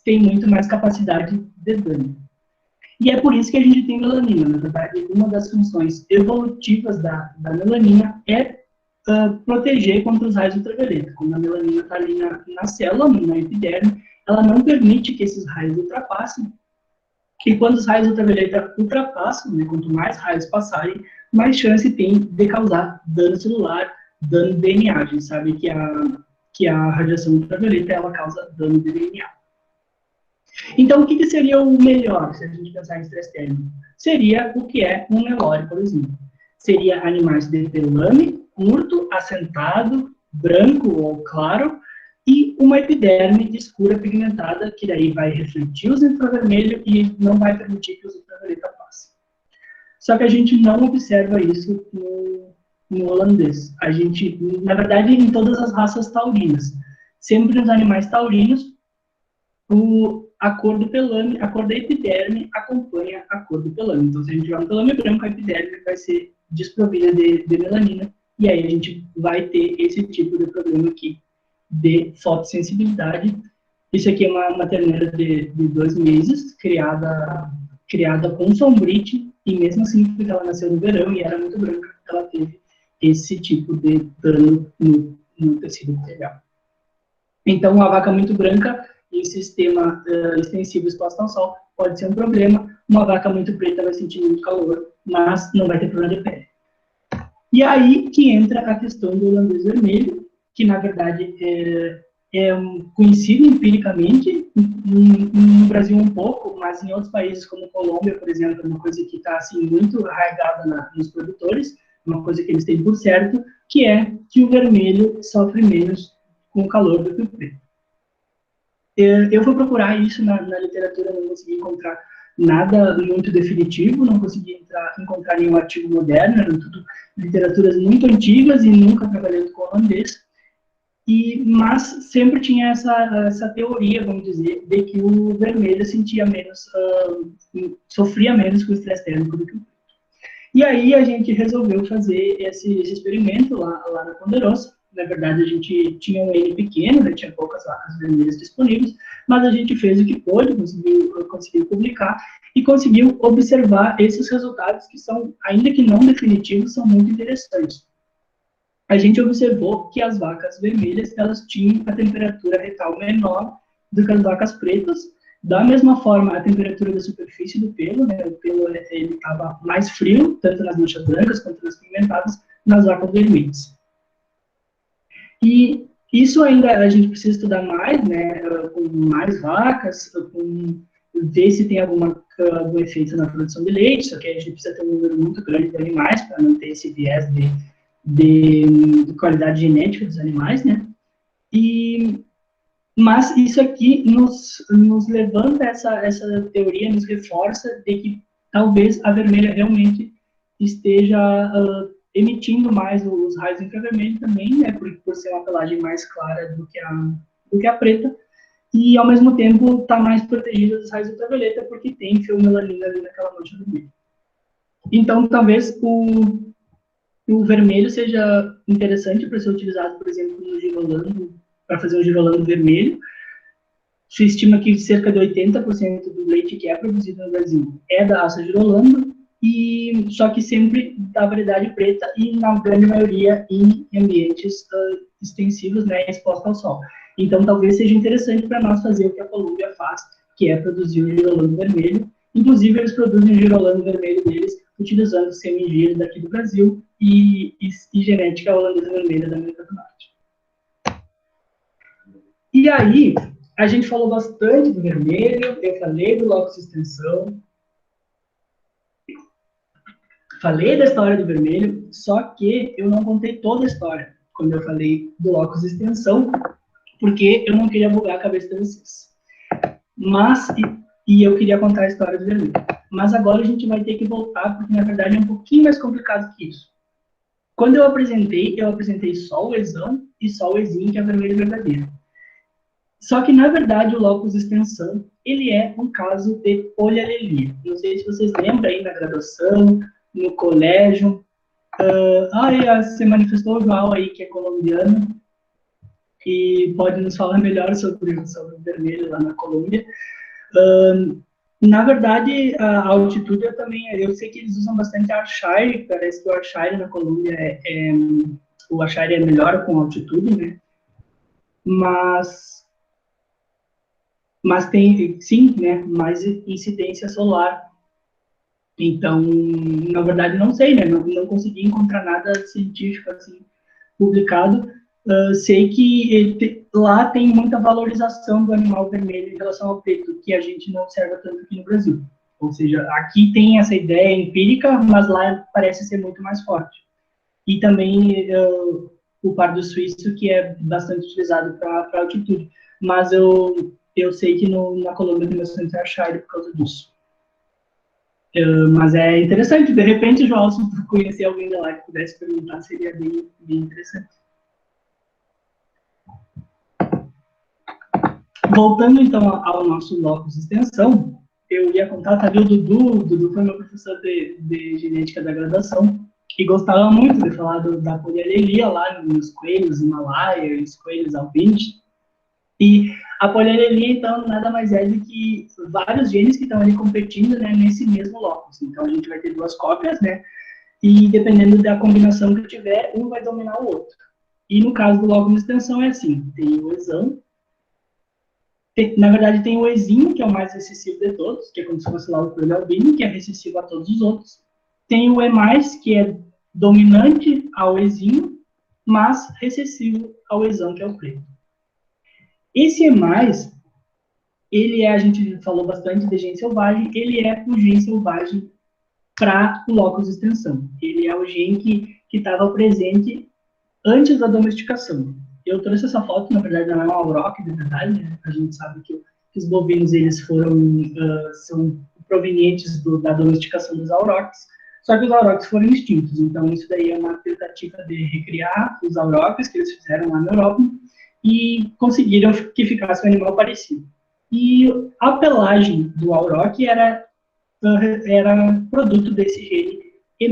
têm muito mais capacidade de dano. E é por isso que a gente tem melanina. Na verdade, uma das funções evolutivas da melanina é proteger contra os raios ultravioleta. Quando a melanina está ali na célula, na epiderme, ela não permite que esses raios ultrapassem. E quando os raios ultravioleta ultrapassam, né, quanto mais raios passarem, mais chance tem de causar dano celular, dano de DNA. A gente sabe que a radiação ultravioleta ela causa dano de DNA. Então, o que seria o melhor, se a gente pensar em estresse térmico? Seria o que é um Nelore, por exemplo. Seria animais de pelame, curto, assentado, branco ou claro, e uma epiderme escura pigmentada, que daí vai refletir os infravermelhos e não vai permitir que os ultravioleta passem. Só que a gente não observa isso no holandês. A gente, na verdade, em todas as raças taurinas. Sempre nos animais taurinos, a cor do pelame, a cor da epiderme acompanha a cor do pelame. Então, se a gente tiver um pelame branco, a epiderme vai ser desprovida de melanina, e aí a gente vai ter esse tipo de problema aqui de fotossensibilidade. Isso aqui é uma terneira de 2 meses, criada com sombrite, e mesmo assim, porque ela nasceu no verão e era muito branca, ela teve esse tipo de dano no tecido telhado. Então, uma vaca muito branca em sistema extensivo exposto ao sol pode ser um problema. Uma vaca muito preta vai sentir muito calor, mas não vai ter problema de pele. E aí que entra a questão do holandês vermelho, que na verdade é conhecido empiricamente, no Brasil um pouco, mas em outros países como Colômbia, por exemplo, é uma coisa que está assim, muito arraigada nos produtores, uma coisa que eles têm por certo, que é que o vermelho sofre menos com o calor do que o preto. Eu fui procurar isso na literatura, não consegui encontrar nada muito definitivo, não consegui encontrar nenhum artigo moderno, eram tudo literaturas muito antigas e nunca trabalhando com holandês, mas sempre tinha essa teoria, vamos dizer, de que o vermelho sofria menos com o estresse térmico do que o preto. E aí a gente resolveu fazer esse experimento lá na Ponderosa. Na verdade, a gente tinha um N pequeno, né, tinha poucas vacas vermelhas disponíveis, mas a gente fez o que pôde, conseguiu publicar e conseguiu observar esses resultados que são, ainda que não definitivos, são muito interessantes. a gente observou que as vacas vermelhas, elas tinham a temperatura retal menor do que as vacas pretas. Da mesma forma, a temperatura da superfície do pelo, né, o pelo ele estava mais frio, tanto nas manchas brancas quanto nas pigmentadas, nas vacas vermelhas. E isso ainda a gente precisa estudar mais, né, com mais vacas, ver se tem algum efeito na produção de leite, só que a gente precisa ter um número muito grande de animais para não ter esse viés de qualidade genética dos animais, né? Mas isso aqui nos levanta essa teoria, nos reforça de que talvez a vermelha realmente esteja emitindo mais os raios infravermelhos também, né? Por ser uma pelagem mais clara do que a preta, e ao mesmo tempo está mais protegida dos raios ultravioleta porque tem fiomelanina ali naquela mancha vermelha. Então, talvez o vermelho seja interessante para ser utilizado, por exemplo, no girolando, para fazer um girolando vermelho. Se estima que cerca de 80% do leite que é produzido no Brasil é da raça girolando, e só que sempre da variedade preta e, na grande maioria, em ambientes extensivos, né, expostos ao sol. Então, talvez seja interessante para nós fazer o que a Colômbia faz, que é produzir o girolando vermelho. Inclusive, eles produzem o girolando vermelho deles utilizando semigiro daqui do Brasil e genética holandesa vermelha da América do Norte. E aí, a gente falou bastante do vermelho, eu falei do locus de extensão, falei da história do vermelho, só que eu não contei toda a história quando eu falei do locus de extensão, porque eu não queria bugar a cabeça de vocês. Mas, e eu queria contar a história do vermelho. Mas agora a gente vai ter que voltar, porque na verdade é um pouquinho mais complicado que isso. Quando eu apresentei só o exão e só o exim, que é vermelho verdadeiro. Só que, na verdade, o locus de extensão, ele é um caso de polialelia. Não sei se vocês lembram aí na graduação, no colégio. Se manifestou o João aí, que é colombiano, e pode nos falar melhor sobre o vermelho lá na Colômbia. Na verdade, a altitude eu sei que eles usam bastante Archaire, parece que o Archaire na Colômbia o Archaire é melhor com altitude, né? Mas tem, sim, né, mais incidência solar. Então, na verdade, não sei, né? Não consegui encontrar nada científico assim publicado. Sei que lá tem muita valorização do animal vermelho em relação ao preto, que a gente não observa tanto aqui no Brasil. Ou seja, aqui tem essa ideia empírica, mas lá parece ser muito mais forte. E também o pardo suíço, que é bastante utilizado para altitude. Mas eu sei que na Colômbia tem bastante Archaire por causa disso. Mas é interessante, de repente, João, se tu conhecer alguém de lá que pudesse perguntar, seria bem interessante. Voltando, então, ao nosso locus de extensão, eu ia contar, tá ali o Dudu foi meu professor de genética da graduação, e gostava muito de falar da polialelia lá nos coelhos Himalaia e os coelhos alpinos. E a polialelia, então, nada mais é do que vários genes que estão ali competindo, né, nesse mesmo locus. Então, a gente vai ter duas cópias, né, e dependendo da combinação que tiver, um vai dominar o outro. E no caso do locus de extensão é assim, tem o exão, na verdade tem o exinho, que é o mais recessivo de todos, que é como se fosse lá o coelho albino, que é recessivo a todos os outros. Tem o E+, que é dominante ao exinho, mas recessivo ao exão, que é o preto. Esse E+, a gente falou bastante de gene selvagem, ele é o gene selvagem para o locus de extensão. Ele é o gene que estava presente antes da domesticação. Eu trouxe essa foto, na verdade, não é uma auroch, de verdade, né? A gente sabe que os bovinos, eles são provenientes da domesticação dos aurochs, só que os aurochs foram extintos. Então, isso daí é uma tentativa de recriar os aurochs que eles fizeram lá na Europa, e conseguiram que ficasse um animal parecido. E a pelagem do auroch era produto desse gene E+,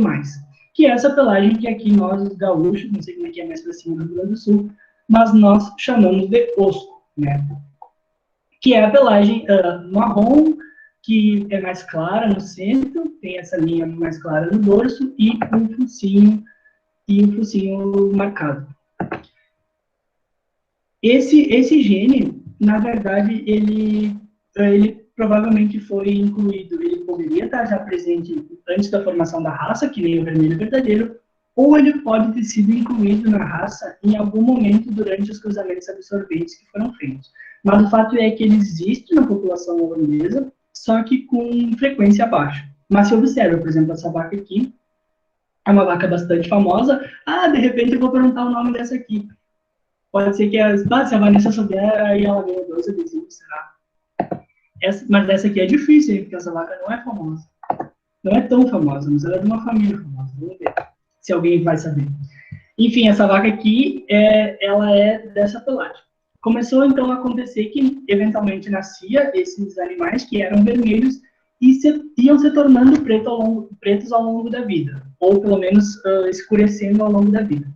que é essa pelagem que aqui nós, os gaúchos, não sei como é que é mais para cima do Rio Grande do Sul, mas nós chamamos de osco, né? Que é a pelagem marrom, que é mais clara no centro, tem essa linha mais clara no dorso, e um focinho e o focinho marcado. Esse gene, na verdade, ele provavelmente foi incluído, ele poderia estar já presente antes da formação da raça, que nem o vermelho verdadeiro, ou ele pode ter sido incluído na raça em algum momento durante os cruzamentos absorventes que foram feitos. Mas o fato é que ele existe na população holandesa, só que com frequência baixa. Mas se observa, por exemplo, essa vaca aqui, é uma vaca bastante famosa. Ah, de repente eu vou perguntar o nome dessa aqui. Pode ser que se a Vanessa souber, aí ela ganha 2 adesivos, será? Mas essa aqui é difícil, hein, porque essa vaca não é famosa. Não é tão famosa, mas ela é de uma família famosa. Vamos ver se alguém vai saber. Enfim, essa vaca aqui, ela é dessa pelagem. Começou, então, a acontecer que, eventualmente, nascia esses animais que eram vermelhos e iam se tornando pretos ao longo da vida, ou, pelo menos, escurecendo ao longo da vida.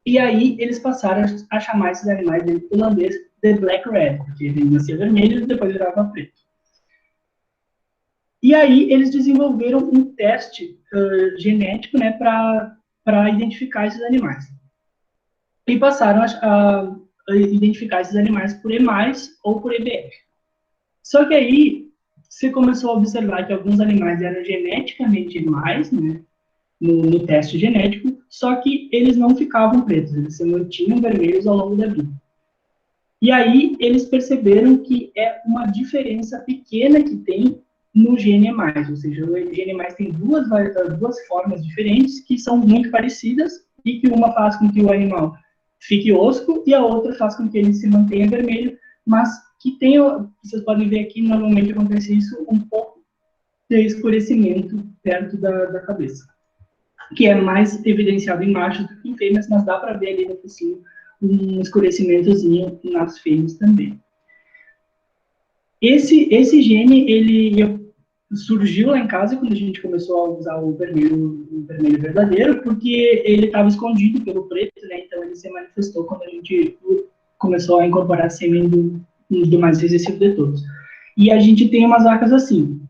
E aí, eles passaram a chamar esses animais dentro do holandês de Black Red, porque ele nascia vermelho e depois virava preto. E aí, eles desenvolveram um teste genético, né, para identificar esses animais. E passaram a identificar esses animais por E+, ou por EBF. Só que aí, você começou a observar que alguns animais eram geneticamente E+, né, no teste genético, só que eles não ficavam pretos, eles se mantinham vermelhos ao longo da vida. E aí, eles perceberam que é uma diferença pequena que tem no gene E+, ou seja, o gene E+, tem duas formas diferentes que são muito parecidas e que uma faz com que o animal fique osco e a outra faz com que ele se mantenha vermelho, mas que tem, vocês podem ver aqui, normalmente acontece isso um pouco de escurecimento perto da cabeça, que é mais evidenciado em machos do que em fêmeas, mas dá para ver ali no focinho um escurecimentozinho nas fêmeas também. Esse gene, ele surgiu lá em casa quando a gente começou a usar o vermelho verdadeiro, porque ele estava escondido pelo preto, né? Então ele se manifestou quando a gente começou a incorporar sêmen do mais recessivo de todos. E a gente tem umas vacas assim.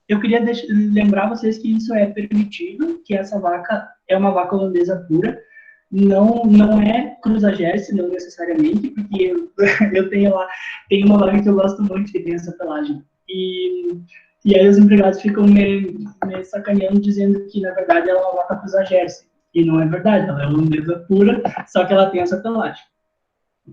Eu queria lembrar vocês que isso é permitido, que essa vaca é uma vaca holandesa pura, não é cruza Jersey, não necessariamente, porque eu tenho uma vaca que eu gosto muito que tem essa pelagem. E aí os empregados ficam me sacaneando, dizendo que, na verdade, ela é uma vaca cruza Jersey. E não é verdade, ela é holandesa pura, só que ela tem essa pelagem.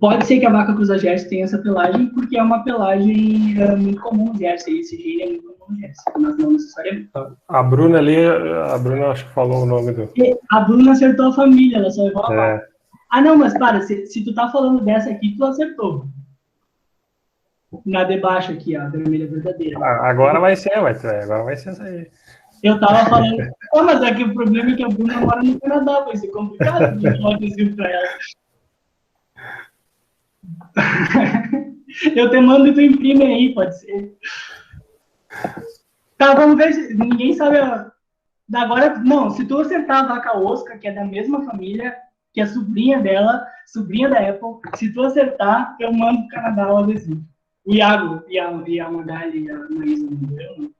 Pode ser que a vaca cruza Jersey tenha essa pelagem, porque é uma pelagem muito comum no Jersey, esse gene é muito comum no Jersey, mas não necessariamente. A Bruna ali, acho que falou o nome do... A Bruna acertou a família, ela só errou a vaca. Ah, não, mas para, se tu tá falando dessa aqui, tu acertou. Na de baixo aqui, a vermelha verdadeira. Agora vai ser essa aí. Eu tava falando... mas é que o problema é que a Bruna mora no Canadá, vai ser complicado de falar adesivo pra ela. Eu te mando e tu imprime aí, pode ser. Tá, vamos ver se... Ninguém sabe... Agora, não, se tu acertar a vaca osca, que é da mesma família, que é sobrinha dela, sobrinha da Apple, se tu acertar, eu mando pro Canadá o adesivo. O Iago e a Magali e a Maísa não deu,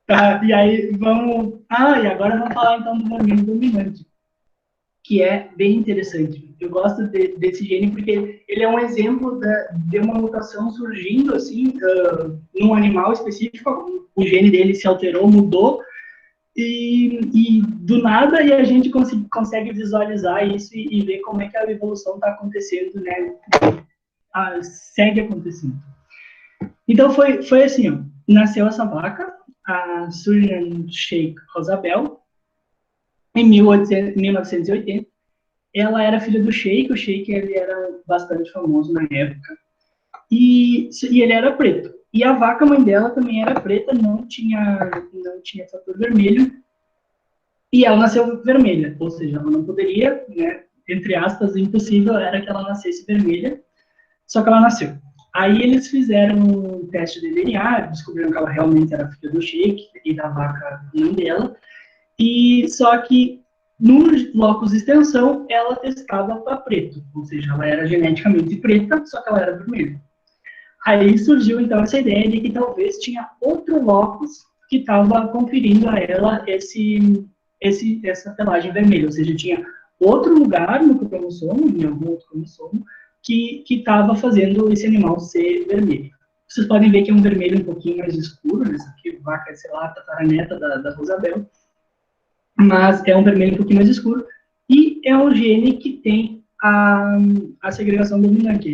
tá, e aí vamos... e agora vamos falar então do vermelho dominante, que é bem interessante. Eu gosto desse gene porque ele é um exemplo de uma mutação surgindo assim, num animal específico, o gene dele se alterou, mudou, e do nada a gente consegue visualizar isso e ver como é que a evolução está acontecendo, né? Segue acontecendo. Então foi assim, ó, nasceu essa vaca, a Suriname Sheikh Rosabel, em 1980. Ela era filha do Sheikh, o Sheikh ele era bastante famoso na época, e ele era preto. E a vaca mãe dela também era preta, não tinha fator vermelho, e ela nasceu vermelha, ou seja, ela não poderia, né, entre aspas, impossível era que ela nascesse vermelha, só que ela nasceu. Aí eles fizeram um teste de DNA, descobriram que ela realmente era filha do Sheikh e da vaca mãe dela, e só que no locus de extensão ela testava para preto, ou seja, ela era geneticamente preta, só que ela era vermelha. Aí surgiu então essa ideia de que talvez tinha outro locus que estava conferindo a ela essa pelagem vermelha, ou seja, tinha outro lugar no cromossomo, em algum outro cromossomo, que estava fazendo esse animal ser vermelho. Vocês podem ver que é um vermelho um pouquinho mais escuro, né? Essa aqui, vaca, sei lá, tataraneta da Rosabel, mas é um vermelho um pouquinho mais escuro, e é um gene que tem a segregação dominante.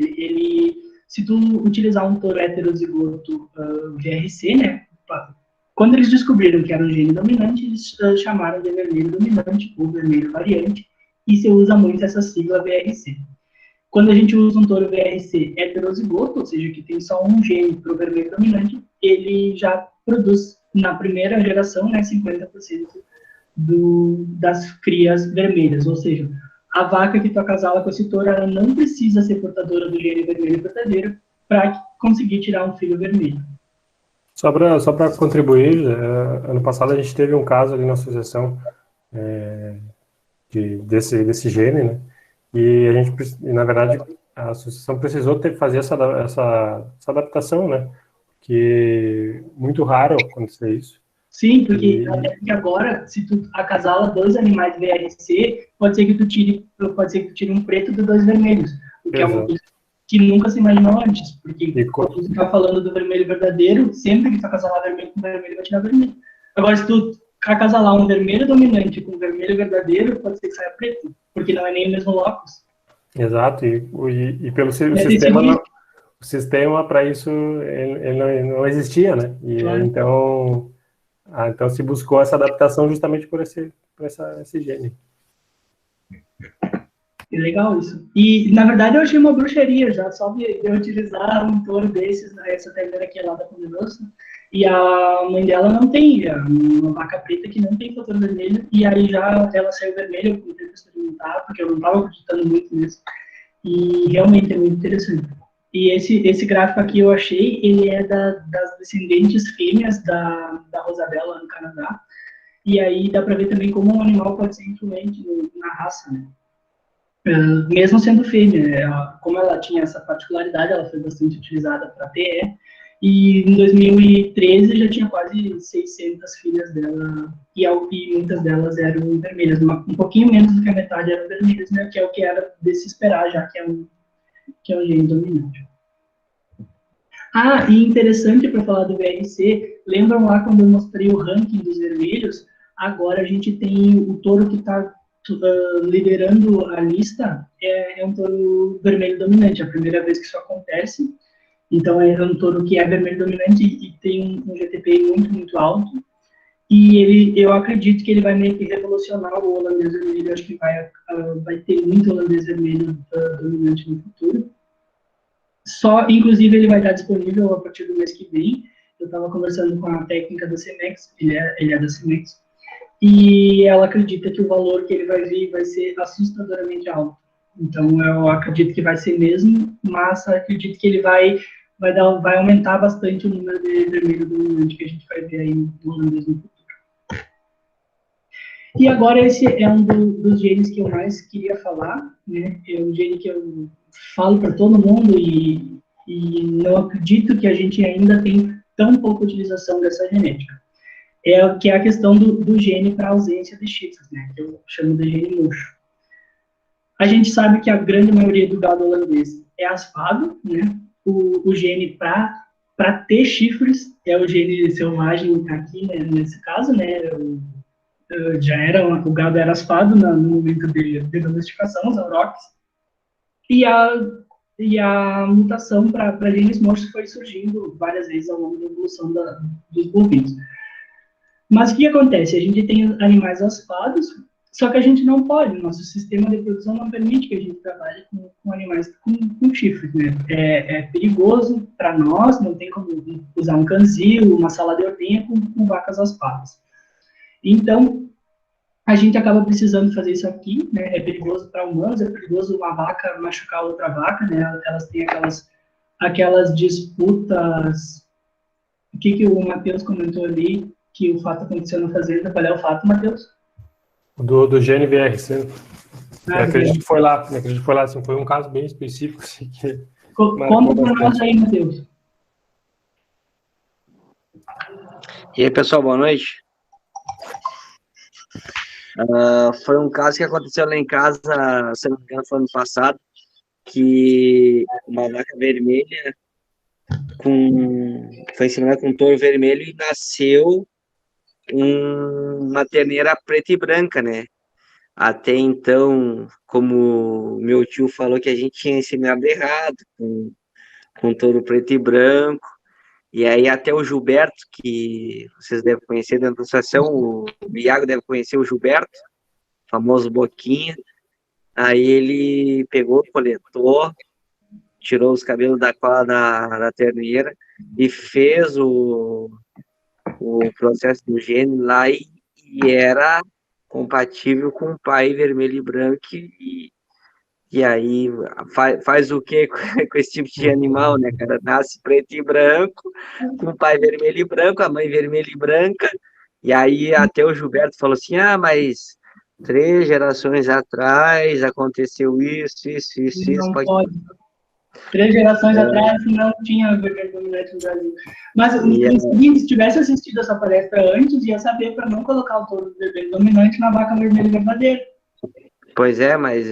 Se tu utilizar um touro heterozigoto VRC, né, quando eles descobriram que era um gene dominante, eles chamaram de vermelho dominante ou vermelho variante, e se usa muito essa sigla VRC. Quando a gente usa um touro VRC heterozigoto, ou seja, que tem só um gene para o vermelho dominante, ele já produz, na primeira geração, né, 50% das crias vermelhas, ou seja, a vaca que tu acasala com esse touro, ela não precisa ser portadora do gene vermelho verdadeiro para conseguir tirar um filho vermelho. Só para contribuir, ano passado a gente teve um caso ali na associação desse gene, né? E a gente, na verdade, a associação precisou fazer essa adaptação, né? Que é muito raro acontecer isso. Sim, porque agora, se tu acasala 2 animais VRC, pode ser que tu tire um preto de 2 vermelhos, o que é uma coisa que nunca se imaginou antes, porque quando você está falando do vermelho verdadeiro, sempre que tu acasalar vermelho com vermelho, vai tirar vermelho. Agora, se tu acasalar um vermelho dominante com vermelho verdadeiro, pode ser que saia preto, porque não é nem o mesmo locus. Exato, e pelo sistema, o sistema para isso ele não existia, né? E então se buscou essa adaptação justamente por esse gene. Que legal isso. E, na verdade, eu achei uma bruxaria já, só de utilizar um touro desses, né, essa terneira aqui lá da Poderosa. E a mãe dela não tem, uma vaca preta que não tem fator vermelho, e aí já ela saiu vermelha, eu comecei a experimentar, porque eu não estava acreditando muito nisso. E realmente é muito interessante. E esse gráfico aqui eu achei, ele é das descendentes fêmeas da Rosabella no Canadá. E aí dá para ver também como um animal pode ser influente na raça, né? Mesmo sendo fêmea, como ela tinha essa particularidade, ela foi bastante utilizada para TE, e em 2013 já tinha quase 600 filhas dela, e muitas delas eram vermelhas, um pouquinho menos do que a metade eram vermelhas, né, que é o que era de se esperar, já que é um gene dominante. E interessante para falar do VRC, lembram lá quando eu mostrei o ranking dos vermelhos? Agora a gente tem o touro que está liderando a lista, é um touro vermelho dominante, é a primeira vez que isso acontece. Então é um touro que é vermelho dominante e tem um GTP muito, muito alto. E eu acredito que ele vai meio que revolucionar o holandês vermelho. Eu acho que vai ter muito holandês vermelho dominante no futuro. Inclusive, ele vai estar disponível a partir do mês que vem. Eu estava conversando com a técnica da Cemex, ele é da Cemex, e ela acredita que o valor que ele vai vir vai ser assustadoramente alto. Então, eu acredito que vai ser mesmo, mas acredito que ele vai aumentar bastante o número de vermelho dominante que a gente vai ver aí no holandês no futuro. E agora, esse é um dos genes que eu mais queria falar, né? É um gene que eu falo para todo mundo e não acredito que a gente ainda tem tão pouca utilização dessa genética. Que é a questão do gene para ausência de chifres, né? Que eu chamo de gene murcho. A gente sabe que a grande maioria do gado holandês é aspado, né? O gene para ter chifres é o gene selvagem aqui, né? Nesse caso, né? O gado era aspado no momento de domesticação, os aurochs, e a mutação para genes murchos foi surgindo várias vezes ao longo da evolução dos bovinos. Mas o que acontece? A gente tem animais aspados, só que a gente não pode, nosso sistema de produção não permite que a gente trabalhe com animais com chifres, né? É perigoso para nós, não tem como usar um canzil, uma sala de ordenha com vacas aspadas. Então, a gente acaba precisando fazer isso aqui, né? É perigoso para humanos, é perigoso uma vaca machucar outra vaca, né? Elas têm aquelas disputas. O que o Matheus comentou ali, que o fato aconteceu na fazenda? Qual é o fato, Matheus? Do gene VRC. Eu acredito que foi lá, assim, foi um caso bem específico. Assim, conta para nós aí, Matheus. E aí, pessoal, boa noite. Foi um caso que aconteceu lá em casa, se não me engano, foi ano passado, que uma vaca vermelha foi inseminada com um touro vermelho e nasceu uma terneira preta e branca, né? Até então, como meu tio falou que a gente tinha inseminado errado, com touro preto e branco, e aí até o Gilberto, que vocês devem conhecer dentro da associação, o Iago deve conhecer o Gilberto, famoso Boquinha, aí ele pegou, coletou, tirou os cabelos da cola da terneira e fez o processo do gene lá e era compatível com o pai vermelho e branco e aí faz o que com esse tipo de animal, né, cara? Nasce preto e branco, com o pai vermelho e branco, a mãe vermelha e branca, e aí até o Gilberto falou assim, mas 3 gerações atrás aconteceu isso, não pode. 3 gerações atrás não tinha vermelho dominante no Brasil. Mas se tivesse assistido essa palestra antes, ia saber para não colocar o touro vermelho dominante na vaca vermelha verdadeira. Pois é, mas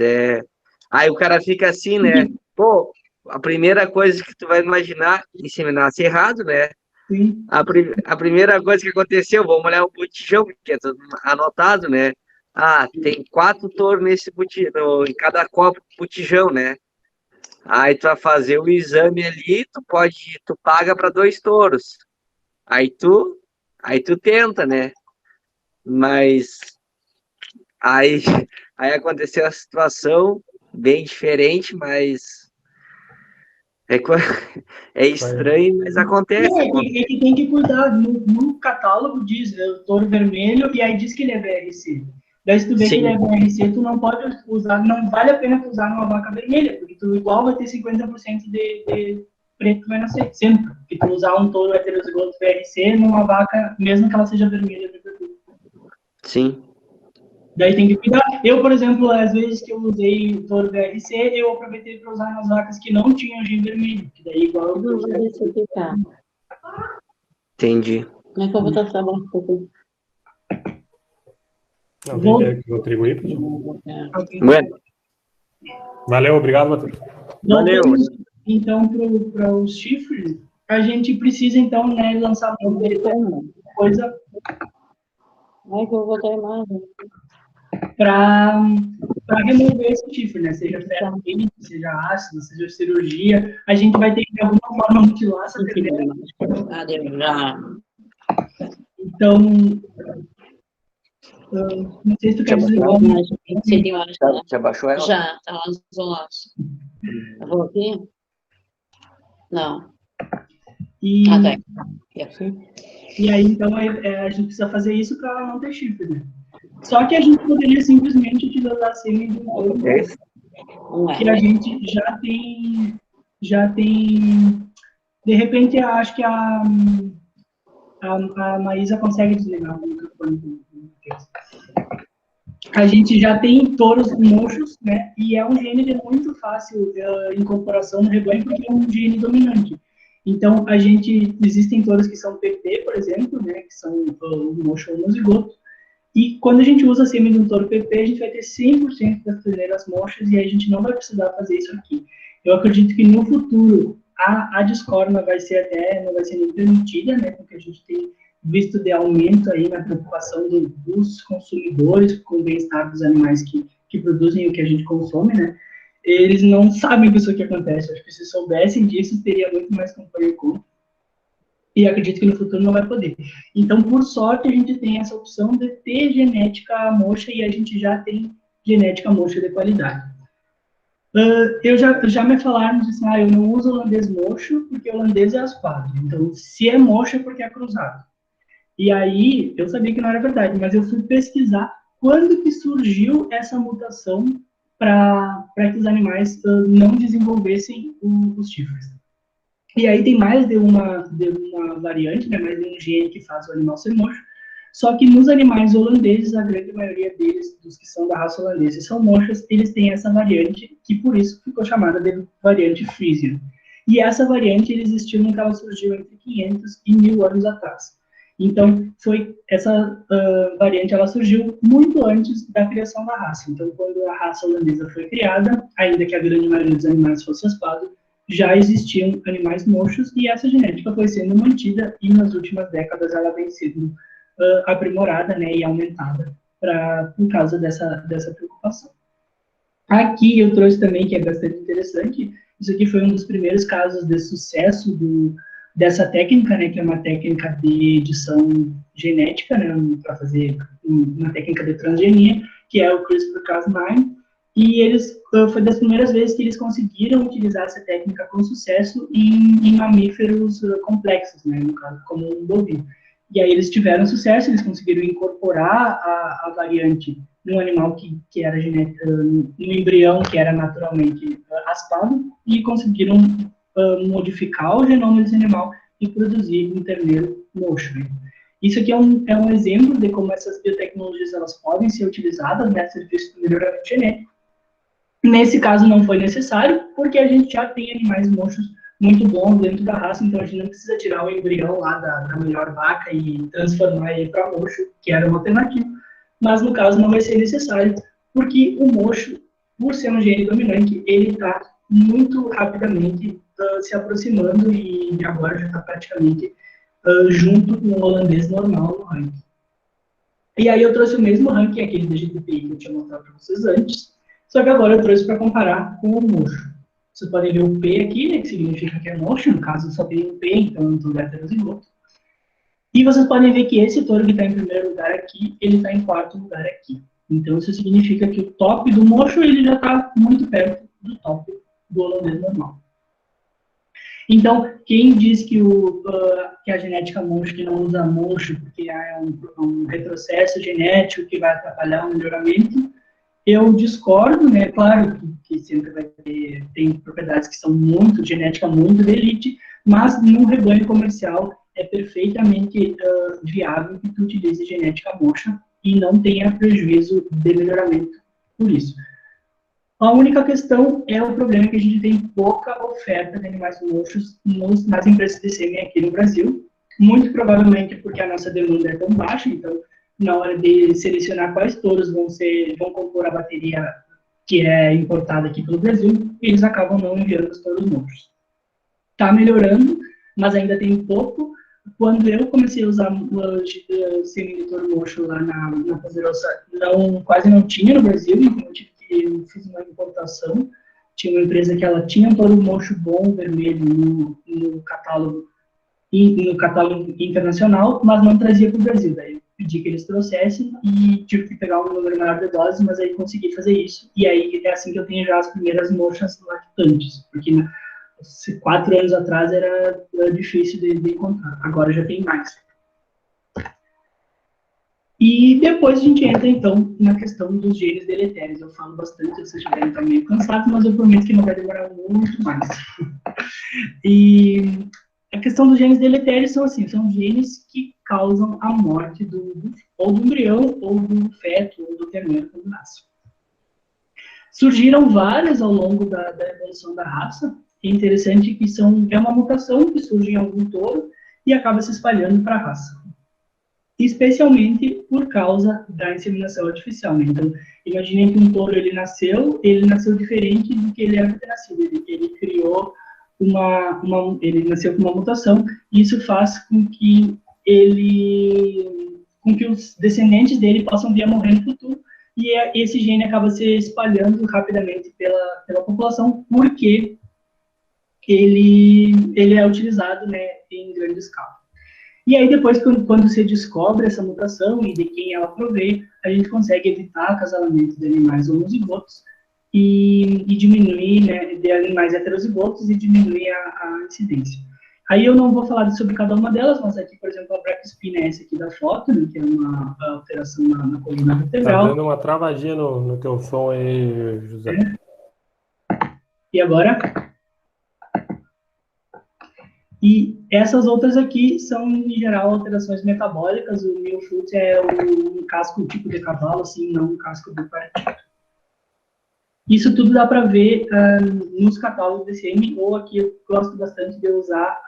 aí o cara fica assim, né? Pô, a primeira coisa que tu vai imaginar, inseminar-se errado, né? Sim. A primeira coisa que aconteceu, vamos olhar o botijão, que é tudo anotado, né? Tem 4 touros nesse botijão, em cada copo botijão, né? Aí tu vai fazer o exame ali, tu paga para 2 touros. Aí tu tenta, né? Mas aí aconteceu a situação bem diferente, mas é estranho, mas acontece. É que tem que cuidar. No catálogo diz touro vermelho, e aí diz que ele é VRC. Daí se tu vê que ele é VRC, tu não pode usar, não vale a pena tu usar numa vaca vermelha, porque tu igual vai ter 50% de preto vai nascer, sempre. Porque tu usar um touro heterozigoto VRC numa vaca, mesmo que ela seja vermelha. Sim. Daí tem que cuidar. Eu, por exemplo, às vezes que eu usei o touro VRC, eu aproveitei para usar nas vacas que não tinham gene vermelho, que daí igual eu vou especificar. Entendi. Como é que eu vou tratar aqui? Alguém quer contribuir? Bueno. Valeu, obrigado, Matheus. Valeu. Então, para os chifres, a gente precisa, então, né, lançar coisa Ai, que eu vou botar a imagem. para remover esse chifre, né? Seja ferro quente, seja ácido, seja cirurgia. A gente vai ter que, de alguma forma, mutilar essa terneira. Então, não sei se tu quer desligar a imagem. Já baixou ela? Já, tá lá nos zoológicos. Eu vou aqui? Não. Tá. E aí, então, a gente precisa fazer isso para ela não ter chifre, né? Só que a gente poderia simplesmente utilizar sêmen de um touro, que a gente já tem. De repente, eu acho que a Maísa consegue desligar o microfone. A gente já tem touros mochos, né? E é um gene muito fácil de incorporação no rebanho, porque é um gene dominante. Então, existem touros que são PP, por exemplo, né? Que são o mocho homozigoto. E quando a gente usa sêmen de um touro PP, a gente vai ter 100% das terneiras mochas e aí a gente não vai precisar fazer isso aqui. Eu acredito que no futuro a discórdia não vai ser nem permitida, né? Porque a gente tem visto de aumento aí na preocupação dos consumidores com o bem-estar dos animais que produzem o que a gente consome, né? Eles não sabem que isso aqui acontece. Acho que se soubessem disso, teria muito mais campanha contra. E acredito que no futuro não vai poder. Então, por sorte, a gente tem essa opção de ter genética mocha e a gente já tem genética mocha de qualidade. Já me falaram assim, eu não uso holandês mocho porque o holandês é aspado. Então, se é mocho é porque é cruzado. E aí, eu sabia que não era verdade, mas eu fui pesquisar quando que surgiu essa mutação para que os animais não desenvolvessem os chifres. E aí tem mais de uma variante, né, mais de um gene que faz o animal ser mocho, só que nos animais holandeses, a grande maioria deles, dos que são da raça holandesa e são mochos, eles têm essa variante, que por isso ficou chamada de variante Friesian. E essa variante, eles estimam que ela surgiu entre 500 e 1000 anos atrás. Então, essa variante ela surgiu muito antes da criação da raça. Então, quando a raça holandesa foi criada, ainda que a grande maioria dos animais fosse raspado, já existiam animais mochos e essa genética foi sendo mantida e nas últimas décadas ela vem sendo aprimorada, né, e aumentada por causa dessa preocupação. Aqui eu trouxe também, que é bastante interessante, isso aqui foi um dos primeiros casos de sucesso dessa técnica, né, que é uma técnica de edição genética, né, para fazer uma técnica de transgenia, que é o CRISPR-Cas9, e foi das primeiras vezes que eles conseguiram utilizar essa técnica com sucesso em mamíferos complexos, né, no caso, como um bovino. E aí eles tiveram sucesso, eles conseguiram incorporar a variante num animal que era no embrião que era naturalmente raspado, e conseguiram modificar o genoma desse animal e produzir um terneiro mocho. Né? Isso aqui é um exemplo de como essas biotecnologias elas podem ser utilizadas, né, serviço de melhoramento genético. Nesse caso não foi necessário, porque a gente já tem animais mochos muito bons dentro da raça, então a gente não precisa tirar o embrião lá da melhor vaca e transformar ele para mocho, que era uma alternativa. Mas no caso não vai ser necessário, porque o mocho, por ser um gene dominante, ele está muito rapidamente se aproximando e agora já está praticamente junto com o holandês normal no ranking. E aí eu trouxe o mesmo ranking, aquele da GDPI que eu tinha mostrado para vocês antes, só que agora eu trouxe para comparar com o mocho. Vocês podem ver o P aqui, né, que significa que é mocho, no caso só tem um P, então não estou heterozigoto. E vocês podem ver que esse touro que está em primeiro lugar aqui, ele está em quarto lugar aqui. Então isso significa que o top do mocho ele já está muito perto do top do holandês normal. Então, quem diz que a genética mocho, que não usa mocho, porque é um retrocesso genético que vai atrapalhar o melhoramento, eu discordo, né? Claro que sempre vai tem propriedades que são genética muito de elite, mas num rebanho comercial é perfeitamente viável que tu utilize genética mocha e não tenha prejuízo de melhoramento por isso. A única questão é o problema que a gente tem pouca oferta de animais mochos nas empresas de sêmen aqui no Brasil, muito provavelmente porque a nossa demanda é tão baixa, então na hora de selecionar quais touros vão compor a bateria que é importada aqui pelo Brasil, eles acabam não enviando os touros mochos. Está melhorando, mas ainda tem pouco. Quando eu comecei a usar o sêmen de touro mocho lá na Poderosa, quase não tinha no Brasil, então eu fiz uma importação. Tinha uma empresa que ela tinha um touro mocho bom, vermelho, no catálogo internacional, mas não trazia para o Brasil. Daí eu pedi que eles trouxessem e tive que pegar um número maior de doses, mas aí consegui fazer isso. E aí é assim que eu tenho já as primeiras mochas lactantes, porque 4 anos atrás era difícil de encontrar, agora já tem mais. E depois a gente entra, então, na questão dos genes deletérios. Eu falo bastante, vocês já devem estar meio cansados, mas eu prometo que não vai demorar muito mais. E a questão dos genes deletérios são genes que causam a morte ou do embrião, ou do feto, ou do terneiro quando nasce. Surgiram várias ao longo da evolução da raça. É interessante que é uma mutação que surge em algum touro e acaba se espalhando para a raça. Especialmente por causa da inseminação artificial. Né? Então, imaginem que um touro ele nasceu diferente do que ele era nascido. Ele criou ele nasceu com uma mutação, e isso faz com que os descendentes dele possam vir a morrer no futuro, e esse gene acaba se espalhando rapidamente pela população, porque ele é utilizado, né, em grande escala. E aí depois, quando se descobre essa mutação e de quem ela provém, a gente consegue evitar acasalamento de animais homozigotos e diminuir, né, de animais heterozigotos e diminuir a incidência. Aí eu não vou falar sobre cada uma delas, mas aqui, por exemplo, a braquispina é essa aqui da foto, né, que é uma alteração na coluna vertebral. Tá dando uma travadinha no teu som aí, José. E agora? E essas outras aqui são, em geral, alterações metabólicas. O Milfoot é um casco tipo de cavalo, assim, não um casco do partido. Isso tudo dá para ver nos catálogos DCM, ou aqui eu gosto bastante de usar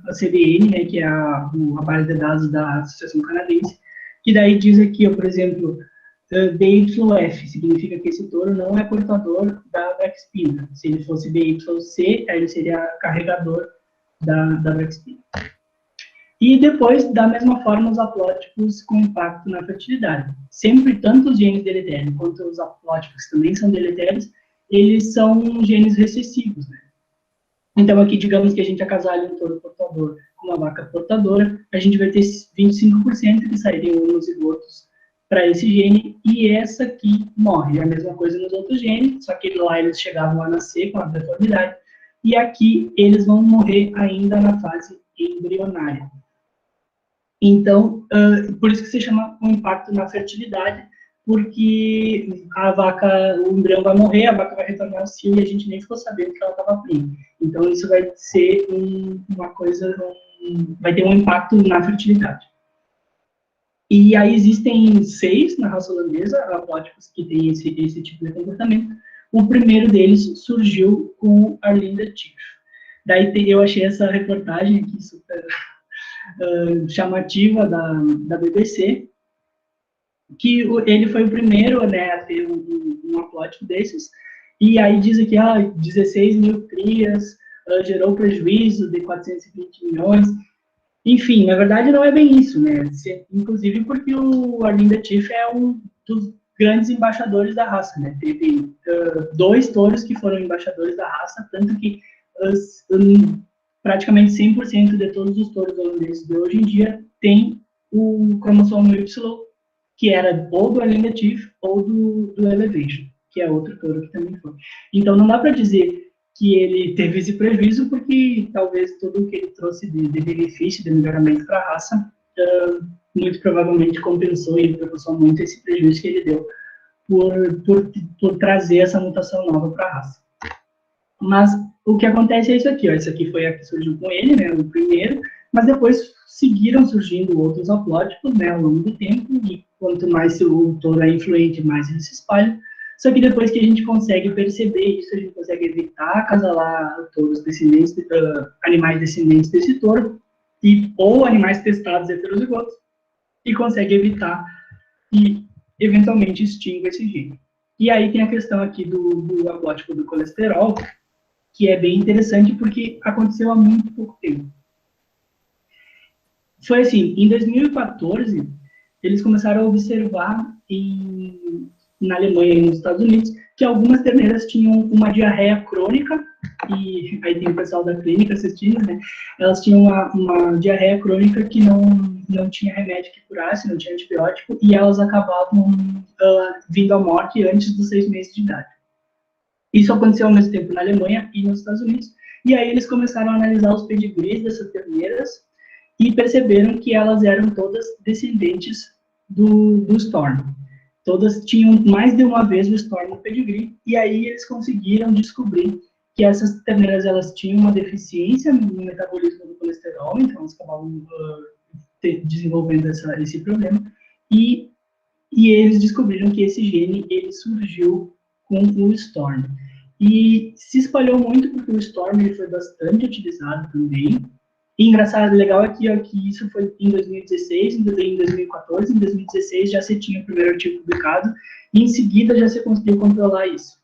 a CDN, né, que é a base de dados da Associação Canadense, que daí diz aqui, por exemplo, DYF, significa que esse touro não é portador da Braxpina. Se ele fosse DYC, aí ele seria carregador da Braxpina. E depois, da mesma forma, os haplótipos com impacto na fertilidade. Sempre, tanto os genes deletérios quanto os haplótipos, que também são deletérios, eles são genes recessivos, né? Então, aqui, digamos que a gente acasalhe um touro portador com uma vaca portadora, a gente vai ter 25% que sairiam homozigotos para esse gene, e essa aqui morre. É a mesma coisa nos outros genes, só que lá eles chegavam a nascer com a deformidade, e aqui eles vão morrer ainda na fase embrionária. Então, por isso que se chama um impacto na fertilidade, porque a vaca, o embrião vai morrer, a vaca vai retornar ao cio e a gente nem ficou sabendo que ela estava prima. Então, isso vai ser uma coisa, vai ter um impacto na fertilidade. E aí existem 6 na raça holandesa, haplótipos que têm esse tipo de comportamento. O primeiro deles surgiu com o Arlinda Chief. Daí eu achei essa reportagem aqui super chamativa da BBC, que ele foi o primeiro, né, a ter um haplótipo desses, e aí diz aqui, 16 mil crias, gerou prejuízo de 420 milhões, enfim, na verdade não é bem isso, né, inclusive porque o Arlinda Chief é um dos grandes embaixadores da raça, né, teve 2 touros que foram embaixadores da raça, tanto que praticamente 100% de todos os touros holandeses de hoje em dia tem o cromossomo Y, que era ou do Arlinda Chief ou do Elevation, que é outro touro que também foi. Então, não dá para dizer que ele teve esse prejuízo, porque talvez tudo o que ele trouxe de benefício, de melhoramento para a raça, muito provavelmente compensou e proporcionou muito esse prejuízo que ele deu por trazer essa mutação nova para a raça. Mas o que acontece é isso aqui, ó. Esse aqui foi a que surgiu com ele, né, o primeiro, mas depois seguiram surgindo outros haplótipos, né, ao longo do tempo, e quanto mais o touro é influente, mais ele se espalha. Só que depois que a gente consegue perceber isso, a gente consegue evitar acasalar touros descendentes, animais descendentes desse touro, ou animais testados heterozigotos, e consegue evitar e, eventualmente, extingue esse gene. E aí tem a questão aqui do haplótipo do colesterol, que é bem interessante porque aconteceu há muito pouco tempo. Foi assim, em 2014, eles começaram a observar na Alemanha e nos Estados Unidos que algumas terneiras tinham uma diarreia crônica, e aí tem o pessoal da clínica assistindo, né? Elas tinham uma diarreia crônica que não tinha remédio que curasse, não tinha antibiótico, e elas acabavam vindo à morte antes dos 6 meses de idade. Isso aconteceu ao mesmo tempo na Alemanha e nos Estados Unidos, e aí eles começaram a analisar os pedigrees dessas terneiras e perceberam que elas eram todas descendentes do Storm. Todas tinham mais de uma vez o Storm no pedigree, e aí eles conseguiram descobrir que essas terneiras elas tinham uma deficiência no metabolismo do colesterol, então elas acabavam desenvolvendo esse problema, e eles descobriram que esse gene ele surgiu com o Storm. E se espalhou muito porque o Storm ele foi bastante utilizado também. E engraçado, legal aqui, ó, que isso foi em 2016, em 2014, em 2016 já se tinha o primeiro artigo publicado, e em seguida já se conseguiu controlar isso.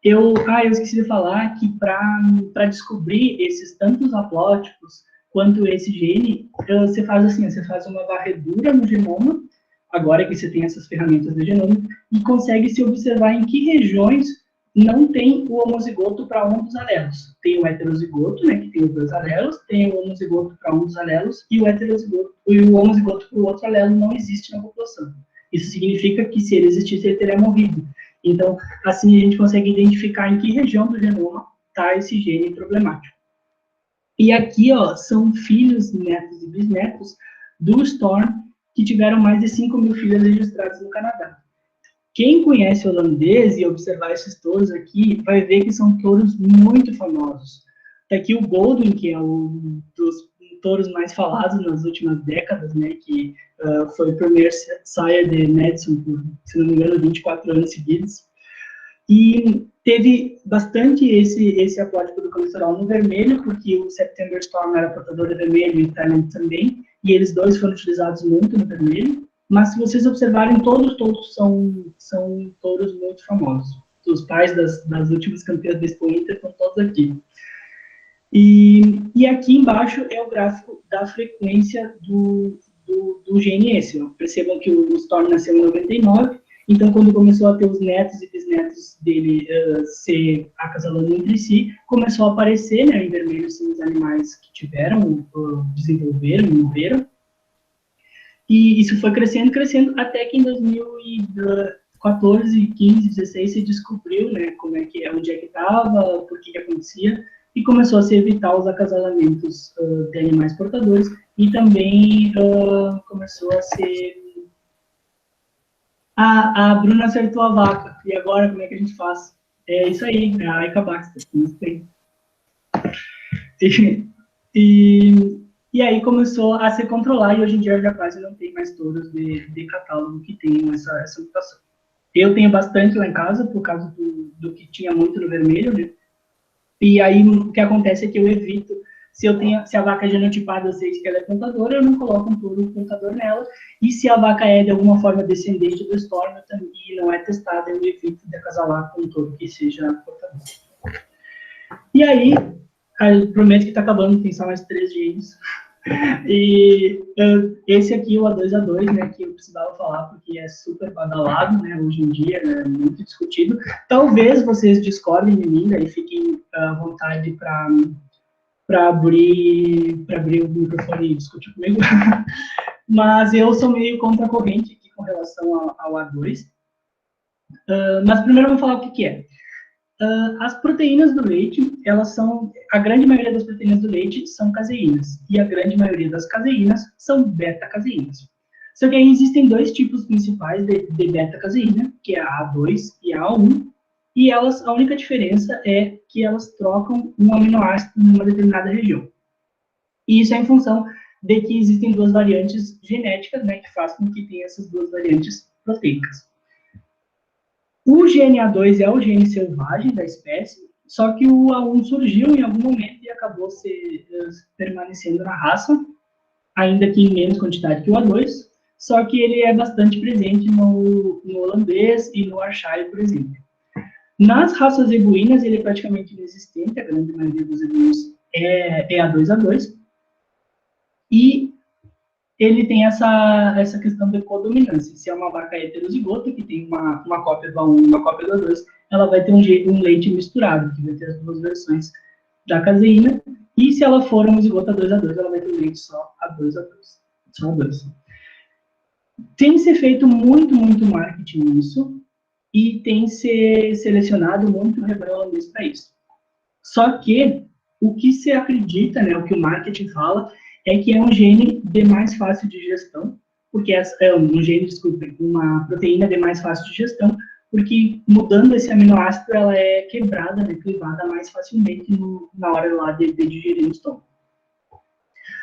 Eu esqueci de falar que para descobrir esses tantos haplótipos quanto esse gene, você faz assim, você faz uma varredura no genoma, agora que você tem essas ferramentas de genoma, e consegue se observar em que regiões não tem o homozigoto para um dos alelos. Tem o heterozigoto, né, que tem os 2 alelos, tem o homozigoto para um dos alelos, e o heterozigoto e o homozigoto para o outro alelo não existe na população. Isso significa que se ele existisse, ele teria morrido. Então, assim a gente consegue identificar em que região do genoma está esse gene problemático. E aqui, ó, são filhos, netos e bisnetos do Storm, que tiveram mais de 5 mil filhas registradas no Canadá. Quem conhece holandês e observar esses touros aqui, vai ver que são touros muito famosos. Tá aqui o Golden, que é um dos touros mais falados nas últimas décadas, né, que foi o primeiro sire de Madison por, se não me engano, 24 anos seguidos. E teve bastante esse aporte do colesterol no vermelho, porque o September Storm era portador de vermelho e o Talent também, e eles dois foram utilizados muito no vermelho. Mas se vocês observarem, todos são touros muito famosos. Os pais das últimas campeãs do Expo Inter estão todos aqui. E aqui embaixo é o gráfico da frequência do GNS. Percebam que o Storm nasceu em 99, então quando começou a ter os netos e bisnetos dele se acasalando entre si, começou a aparecer, né, em vermelho, são os animais que tiveram, desenvolveram, morreram. E isso foi crescendo, até que em 2014, 15, 16 se descobriu, né, onde é que estava, por que acontecia, e começou a se evitar os acasalamentos de animais portadores, e também começou a ser... a Bruna acertou a vaca, e agora como é que a gente faz? É isso aí, é a Aika Baxter, isso aí. E aí começou a se controlar, e hoje em dia já quase não tem mais touros de catálogo que tenham essa mutação. Eu tenho bastante lá em casa, por causa do que tinha muito no vermelho, né? E aí o que acontece é que eu evito, se a vaca é genotipada, eu sei que ela é pontadora, eu não coloco um touro pontador nela, e se a vaca é de alguma forma descendente do Storm e não é testada, eu evito de acasalar com um touro que seja portador. E aí, eu prometo que está acabando, tem só mais 3 genes. E esse aqui, o A2A2, né, que eu precisava falar, porque é super badalado, né, hoje em dia, né, muito discutido. Talvez vocês discordem de mim, daí fiquem à vontade para abrir o microfone e discutir comigo. Mas eu sou meio contra a corrente aqui com relação ao A2. Mas primeiro eu vou falar o que é. As proteínas do leite, a grande maioria das proteínas do leite são caseínas, e a grande maioria das caseínas são beta-caseínas. Só que aí existem 2 tipos principais de beta-caseína, que é a A2 e a A1, e a única diferença é que elas trocam um aminoácido numa determinada região. E isso é em função de que existem 2 variantes genéticas, né, que fazem com que tenha essas 2 variantes proteicas. O GNA2 é o gene selvagem da espécie, só que o A1 surgiu em algum momento e acabou permanecendo na raça, ainda que em menos quantidade que o A2, só que ele é bastante presente no holandês e no Ayrshire, por exemplo. Nas raças zebuínas, ele é praticamente inexistente, a grande maioria dos zebuínos é A2A2, e ele tem essa questão de codominância. Se é uma vaca heterozigota, que tem uma cópia do A1 e uma cópia do A2, ela vai ter um leite misturado, que vai ter as 2 versões da caseína, e se ela for uma zigota 2A2, ela vai ter um leite só A2A2. Só A2. Tem se feito muito marketing nisso, e tem se selecionado muito rebanho holandês para isso. Só que, o que se acredita, né, o que o marketing fala, é que é um gene de mais fácil digestão, porque uma proteína de mais fácil digestão, porque mudando esse aminoácido, ela é quebrada, né, clivada mais facilmente na hora lá de digerir no estômago.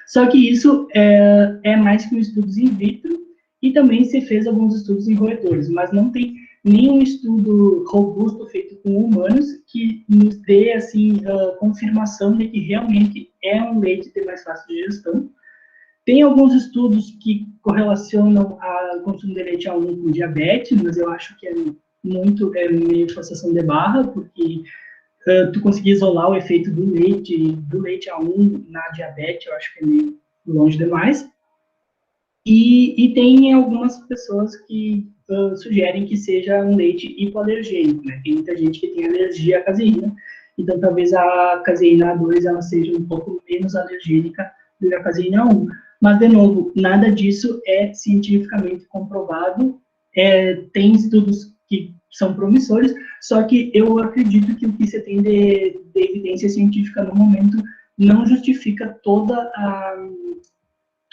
Só que isso é mais que um estudos in vitro, e também se fez alguns estudos em roedores, mas não tem nenhum estudo robusto feito com humanos que nos dê, assim, confirmação de que realmente é um leite de mais fácil digestão. Tem alguns estudos que correlacionam o consumo de leite A1 com diabetes, mas eu acho que é meio forçação de barra, porque tu conseguir isolar o efeito do leite A1 na diabetes, eu acho que é meio longe demais. E tem algumas pessoas que sugerem que seja um leite hipoalergênico, né? Tem muita gente que tem alergia à caseína, então talvez a caseína A2 ela seja um pouco menos alergênica do que a caseína A1. Mas, de novo, nada disso é cientificamente comprovado. Tem estudos que são promissores, só que eu acredito que o que você tem de evidência científica no momento não justifica todo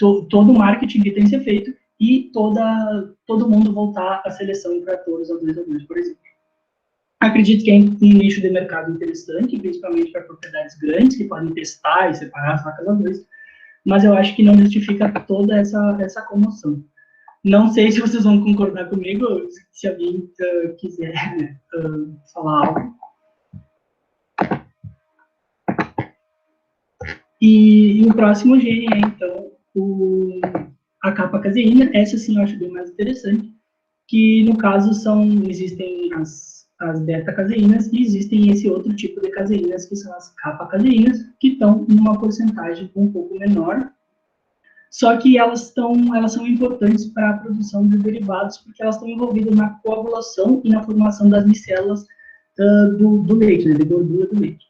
o marketing que tem que ser feito e todo mundo voltar à seleção para touros A2A2, por exemplo. Acredito que é um nicho de mercado interessante, principalmente para propriedades grandes, que podem testar e separar as vacas A2, mas eu acho que não justifica toda essa comoção. Não sei se vocês vão concordar comigo, se alguém quiser falar algo. E o próximo gene é, então, a capa-caseína. Essa, sim, eu acho bem mais interessante, que, no caso, existem as beta-caseínas e existem esse outro tipo de caseínas, que são as capa-caseínas, que estão numa porcentagem um pouco menor, só que elas são importantes para a produção de derivados, porque elas estão envolvidas na coagulação e na formação das micelas do leite, né, de gordura do leite.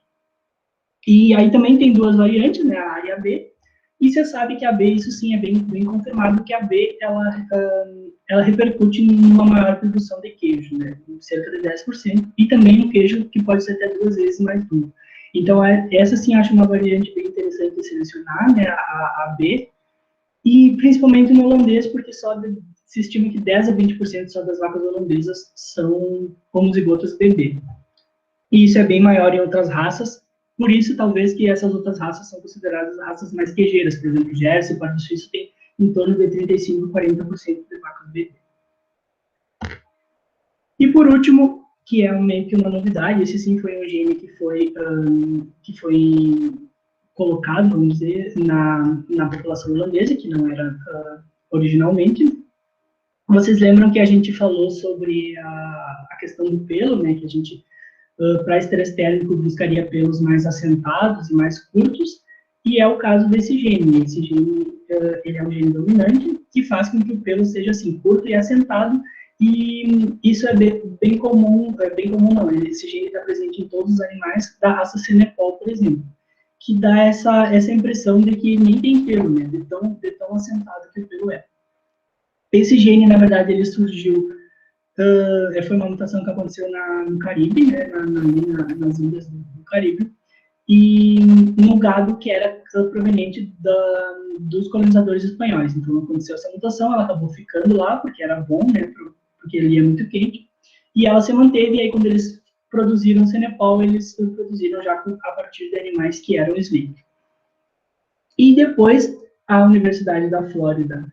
E aí também tem duas variantes, né, a A e a B, e você sabe que a B, isso sim é bem confirmado, que a B, ela repercute numa maior produção de queijo, né, cerca de 10%, e também um queijo que pode ser até 2 vezes mais duro. Então, essa sim acho uma variante bem interessante de selecionar, né, a B, e principalmente no holandês, porque se estima que 10 a 20% só das vacas holandesas são homozigotas bebê. E isso é bem maior em outras raças, por isso talvez que essas outras raças são consideradas raças mais queijeiras. Por exemplo, Jersey, Pardo Suíço tem em torno de 35 a 40% de vacas bebê. E por último, que é meio que uma novidade, esse sim foi um gene que foi colocado, vamos dizer, na população holandesa, que não era originalmente. Vocês lembram que a gente falou sobre a questão do pelo, né, que a gente, para estresse térmico, buscaria pelos mais assentados e mais curtos, e é o caso desse gene. Esse gene, ele é um gene dominante, que faz com que o pelo seja assim, curto e assentado, e isso é bem comum não, esse gene está presente em todos os animais da raça Cenepol, por exemplo, que dá essa impressão de que nem tem pelo, né, de tão assentado que o pelo é. Esse gene, na verdade, ele surgiu, foi uma mutação que aconteceu no Caribe, né, nas ilhas do Caribe, e no gado que era proveniente dos colonizadores espanhóis. Então, aconteceu essa mutação, ela acabou ficando lá, porque era bom, né, porque ele é muito quente, e ela se manteve, e aí quando eles produziram Cenepol, eles produziram já a partir de animais que eram sleek. E depois, a Universidade da Flórida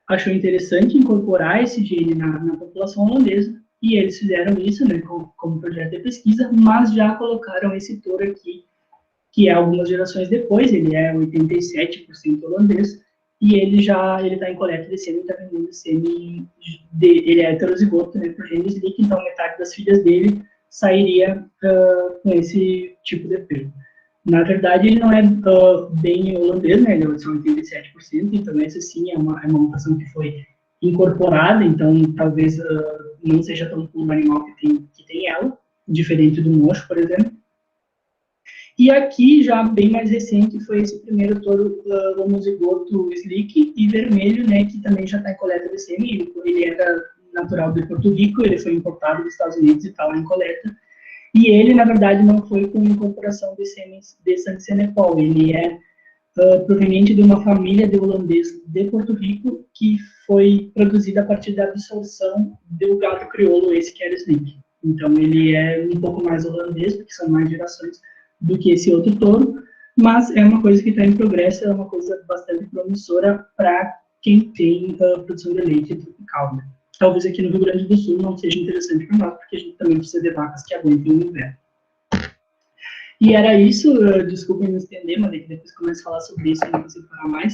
achou interessante incorporar esse gene na população holandesa, e eles fizeram isso, né, como projeto de pesquisa, mas já colocaram esse touro aqui, que é algumas gerações depois, ele é 87% holandês, e ele está em coleta de sêmen, está vendendo sêmen, ele é heterozigoto, né, por gene sleek, então metade das filhas dele sairia com esse tipo de pelo. Na verdade, ele não é bem holandês, né, ele é só 87%, então essa sim é uma mutação que foi incorporada, então talvez não seja tão puro o animal que tem ela, diferente do mocho, por exemplo. E aqui, já bem mais recente, foi esse primeiro touro homozigoto sleek e vermelho, né, que também já está em coleta de sêmen. Ele era natural de Porto Rico, ele foi importado dos Estados Unidos e está lá em coleta. E ele, na verdade, não foi com incorporação de sêmens de sangue Cenepol, ele é proveniente de uma família de holandês de Porto Rico que foi produzida a partir da absorção do gado crioulo, esse que era sleek. Então, ele é um pouco mais holandês, porque são mais gerações, do que esse outro touro, mas é uma coisa que está em progresso, é uma coisa bastante promissora para quem tem produção de leite tropical, né? Talvez aqui no Rio Grande do Sul não seja interessante para nós, porque a gente também precisa de vacas que aguentem o inverno. E era isso, desculpem me estender, mas depois começo a falar sobre isso, não consigo falar mais.